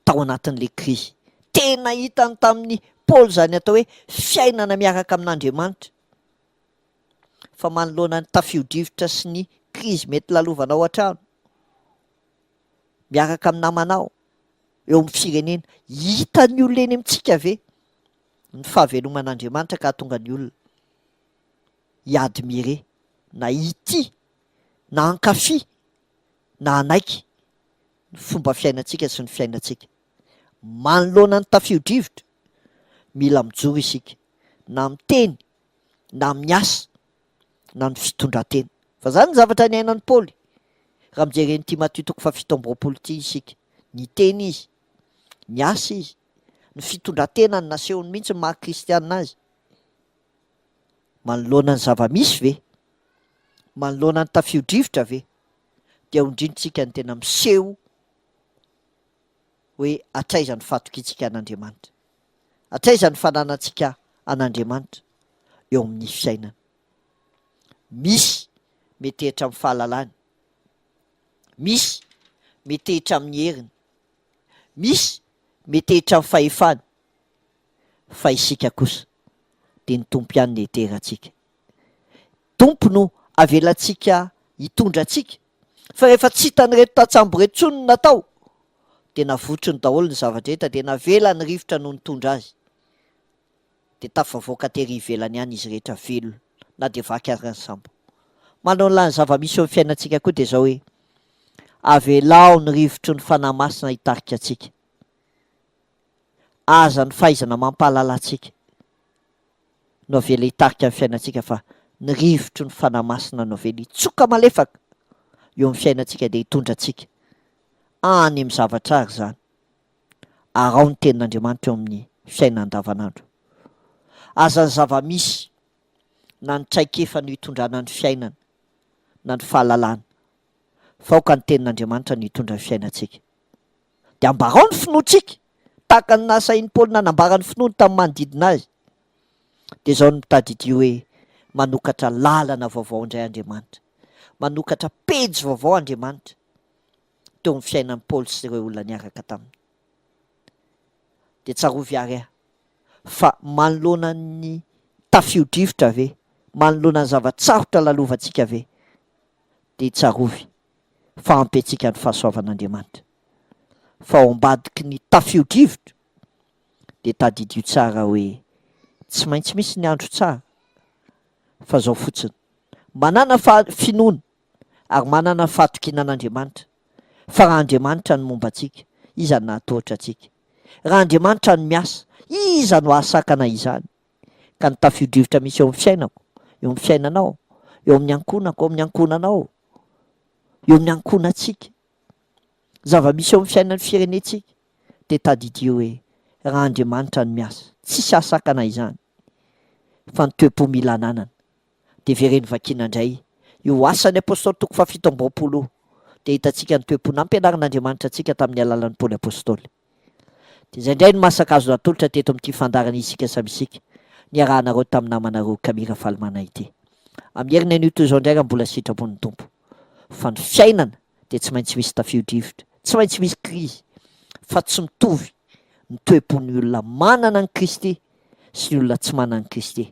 tao anatin'le krizy. Tena hitany tamin'ny Paoly zany atao hoe fiainana miaraka amin'Andriamanitra, fa manoloana ny tafio-drivotra sy ny krizy mety lalovanao an-trano miaraka amin'ny namanao eo amin'ny firenena. Hitan'ny olona eny amintsika ve ny fahaveloman'Andriamanitra ka tonga ny olona hiadmire na ity na ankafy na anaiky ny fomba fiainantsika sy ny fiainantsika. Manoloana ny tafio-drivotra mila mijoro isika, na miteny na miasa na ny fitondran-tena. Fa zany ny zavatra ny ainan'ny Paoly raha mijery ny Timothée 7:20 ity isika. Ny teny izy, ny asa izy, ny fitondran-tena ny nasehony mihitsy ny maha kristianina azy. Manoloana ny zava-misy ve, manoloana ny tafio-drivotra ve, dia ondrinitsika ny tena miseho hoe atraiza ny fatokitsika an'Andriamanitra, atraiza ny fananantsika an'Andriamanitra eo amin'ny fiainana. Misy metehitra amin'ny fahalalany, misy metehitra amin'ny heriny, misy metehitra amin'ny fahefany, fa isika kosa dia ny tompo ihany ny heterantsika. Tompo no avelantsika hitondra antsika, fa rehefa tsy hitanyreto tatsambo reto tsony no natao dia navotry ny daholo ny zavatra rehetra, dia navela ny rivotra no nitondra azy, dia tafavoaka tery ivelany ihany izy rehetra velona na dia vaky ary ny sambo. Manao ny zava-misy eo amin'ny fiainantsika koa dia zao hoe avelao ny rivotry ny fanahy masina hitarika antsika, aza ny fahaizana mampahalala antsika no avela hitarika amin'ny fiainantsika, fa ny rivotry ny fanahy masina no avela hitsoka malefaka eo amin'ny fiainantsika dia hitondra antsika any amin'ny zavatra ary zany. Arao ny tenin'Andriamanitra eo amin'ny fiainana andavanandro. Aza ny zava-misy na ny traikefa no hitondrana ny fiainana na ny fahalalana, fa aoka ny tenin'Andriamanitra no hitondra ny fiainantsika. Dia ambarao ny finoantsika tahaka ny nasain'ny Paoly nanambara ny finoany tamin'ny manodidina azy. Dia zao no mitady ity hoe manokatra lalana vaovao indray Andriamanitra, manokatra pejy vaovao Andriamanitra teo amin'ny fiainan'ny Paoly sy ireo olona niaraka taminy. dia tsarovy ary aho fa manoloana ny tafio-drivotra ve manoloana ny zavatsarotra lalovantsika ve dia tsarovy fa ampy antsika ny fahasoavan'Andriamanitra fa ao ambadiky ny tafio-drivotra dia tadidio tsara hoe tsy maintsy misy ny andro tsara fa zao fotsiny manana finoana ary manana fahatokinan'Andriamanitra fa raha Andriamanitra ny momba antsika iza ny nahatohatra antsika raha Andriamanitra ny miasa iza no ahasakana izany ka ny tafio-drivotra misy eo amin'ny fiainako eo amin'ny fiainanao eo amin'ny ankonako eo amin'ny ankonanao eo amin'ny ankonantsika zava-misy eo amin'ny fiainan'ny firenentsika dia tadidio hoe raha Andriamanitra ny miasa tsisy ahasakana izany fa ny toe-po mila ananana dia vereny vakinandray io asan'ny apôstôly toko 7 dia hitantsika ny toe-po nampianaran'Andriamanitra antsika tamin'ny alalan'ny Paoly apôstôly dia izay indray no masaka azo natolotra teto amin'ity fandarana isika samy isika ny arahanareo tamin'ny namanareo Kamira Valimanay ity amin'ny herinay an'io toy izao indray raha mbola sitrapony tompo fa ny fiainana dia tsy maintsy misy tafio-drivotra tsy maintsy misy krizy fa tsy mitovy ny toe-pon'ny olona manana ny Kristy sy ny olona tsy manana ny Kristy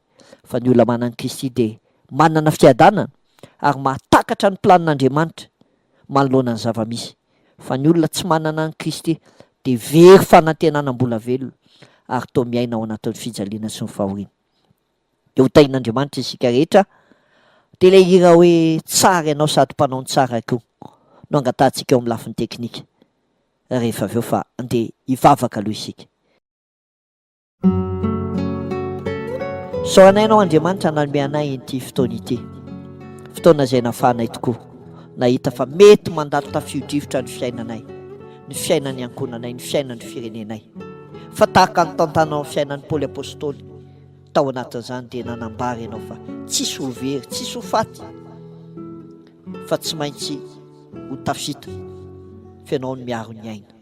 fa ny olona manana ny Kristy dia manana fiadanana ary mahatakatra ny planin'Andriamanitra manoloana ny zava-misy fa ny olona tsy manana ny Kristy dia very fanantenana-mbola velona ary toa miaina ao anatin'ny fijaliana sy ny fahoriana dia ho tahin'Andriamanitra isika rehetra dia ilay hira hoe tsara ianao sady mpanao ny tsara koa no angatantsika eo amin'ny lafiny teknika rehefa avy eo fa andeha hivavaka aloha isika saoranay ianao Andriamanitra nanome anay ity fotoana ity fotoana izay nafahanay tokoa nahita fa mety mandato tafio-drivotra ny fiainanay ny fiainan'ny ankonanay ny fiainan'ny firenenay fa tahaka ny tantanao ny fiainan'ny Paoly apôstôly tao anatin'izany dia nanambary ianao fa tsisy ho very tsisy ho faty fa tsy maintsy ho tafita fa ianao ny miaro ny aina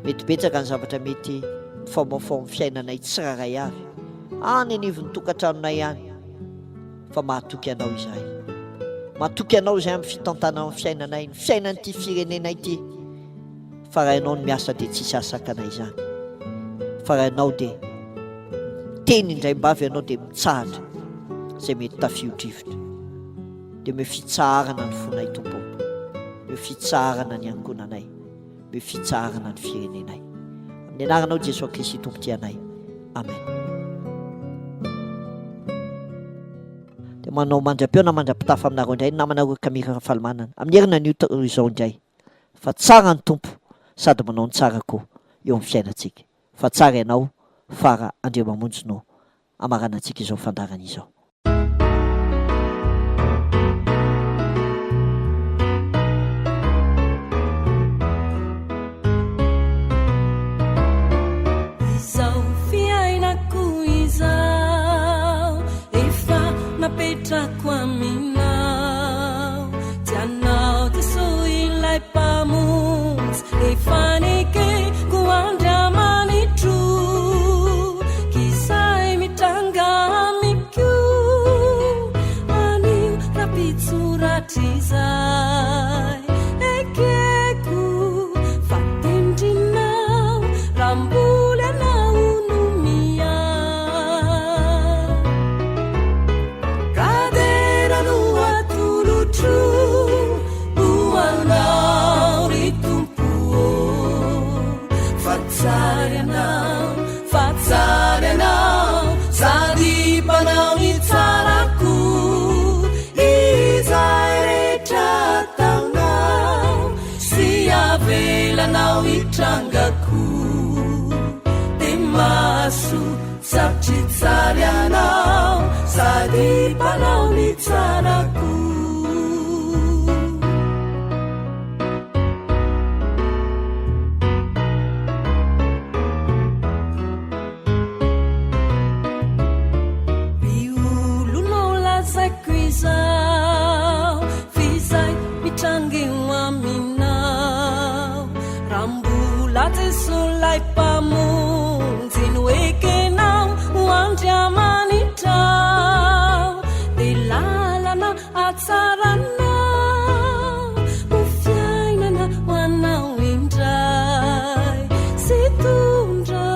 mety betsaka ny zavatra mety mifaomaofao amin'ny fiainanay tsiraray avy any anivon'ny tokantranonay ihany fa mahatoky anao izahay mahatoky anao izay amin'ny fitantanao ny fiainanay ny fiainan'ity firenenay ity fa raha ianao ny miasa dia tsisy asakanay izany fa raha ianao dia teny indray-mbavy ianao dia mitsahatra izay mety tafio-drivotra dia me fitsaharana ny fonay tompo me fitsaharana ny ankonanay me fitsaharana ny firenenay amin'ny anaranao Jesosy Kristy tompoty anay amen dia manao mandra-peo na mandra-pitafa aminareo indray namanareo Kamira Valimanana amin'ny herina ny izao indray fa tsara ny tompo sady manao ny tsara koa eo amin'ny fiainantsika fa tsara ianao fara andrea mamonjy amaranantsika izao fandarana izao izao fiainako izao efa napetrako aminao tianao teso ilay mpamonjy efa nikeko Andriamanitro kisay mitranga amiko anio rapitsoratrizay ekeko fatendrinao ramboly anao no miay kadera no atolotro hoanao ry tompo fatsary anao sady mpanao ny tsarako izay rehetra taonao sy avelanao hitrangako de maso sarotry tsary anao sady mpanao ny tsarako fizay mitrangeo aminao rambola tesolay mpamonjy no ekenao ho Andriamanitrao de lalana atsaranao ho fiainana ho anao indray sy tondra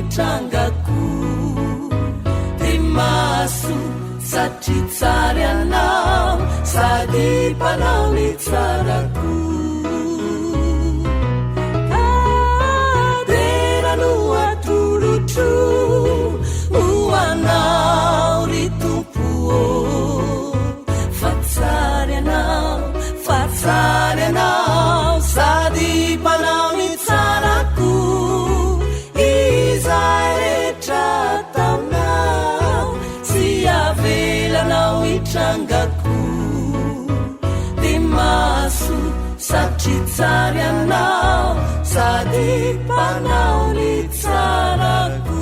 hitrangako de maso satria tsara anao sady mpanao ny tsarako aderano atolotro ho anao ry tompo fa tsara anao sady mpanao ny tsarako izay rehetra taminao sy avelanao hitrangako de maso satria tsara anao sady mpanao ny tsarako.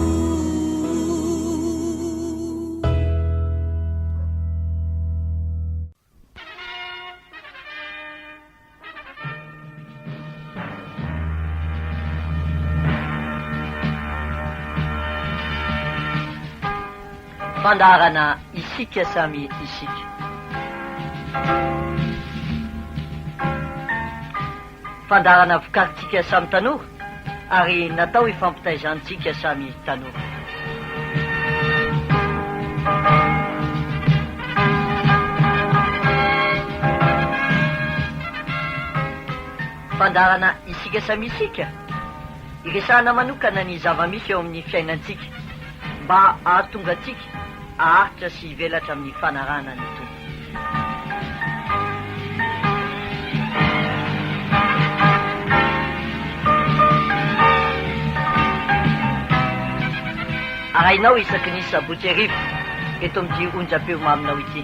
Fandarana isika samy isika. Fandarana vokarintsika samy tanora ary natao hifampitaizantsika samy tanora. Fandarana isika samy isika iresahana manokana ny zava-misy eo amin'ny fiainantsika mba ahatonga atsika aharitra sy hivelatra amin'ny fanarana ny tompo. Arahinao isaky ny sabotsy arivo eto amin'ity onjam-peo maminao ity.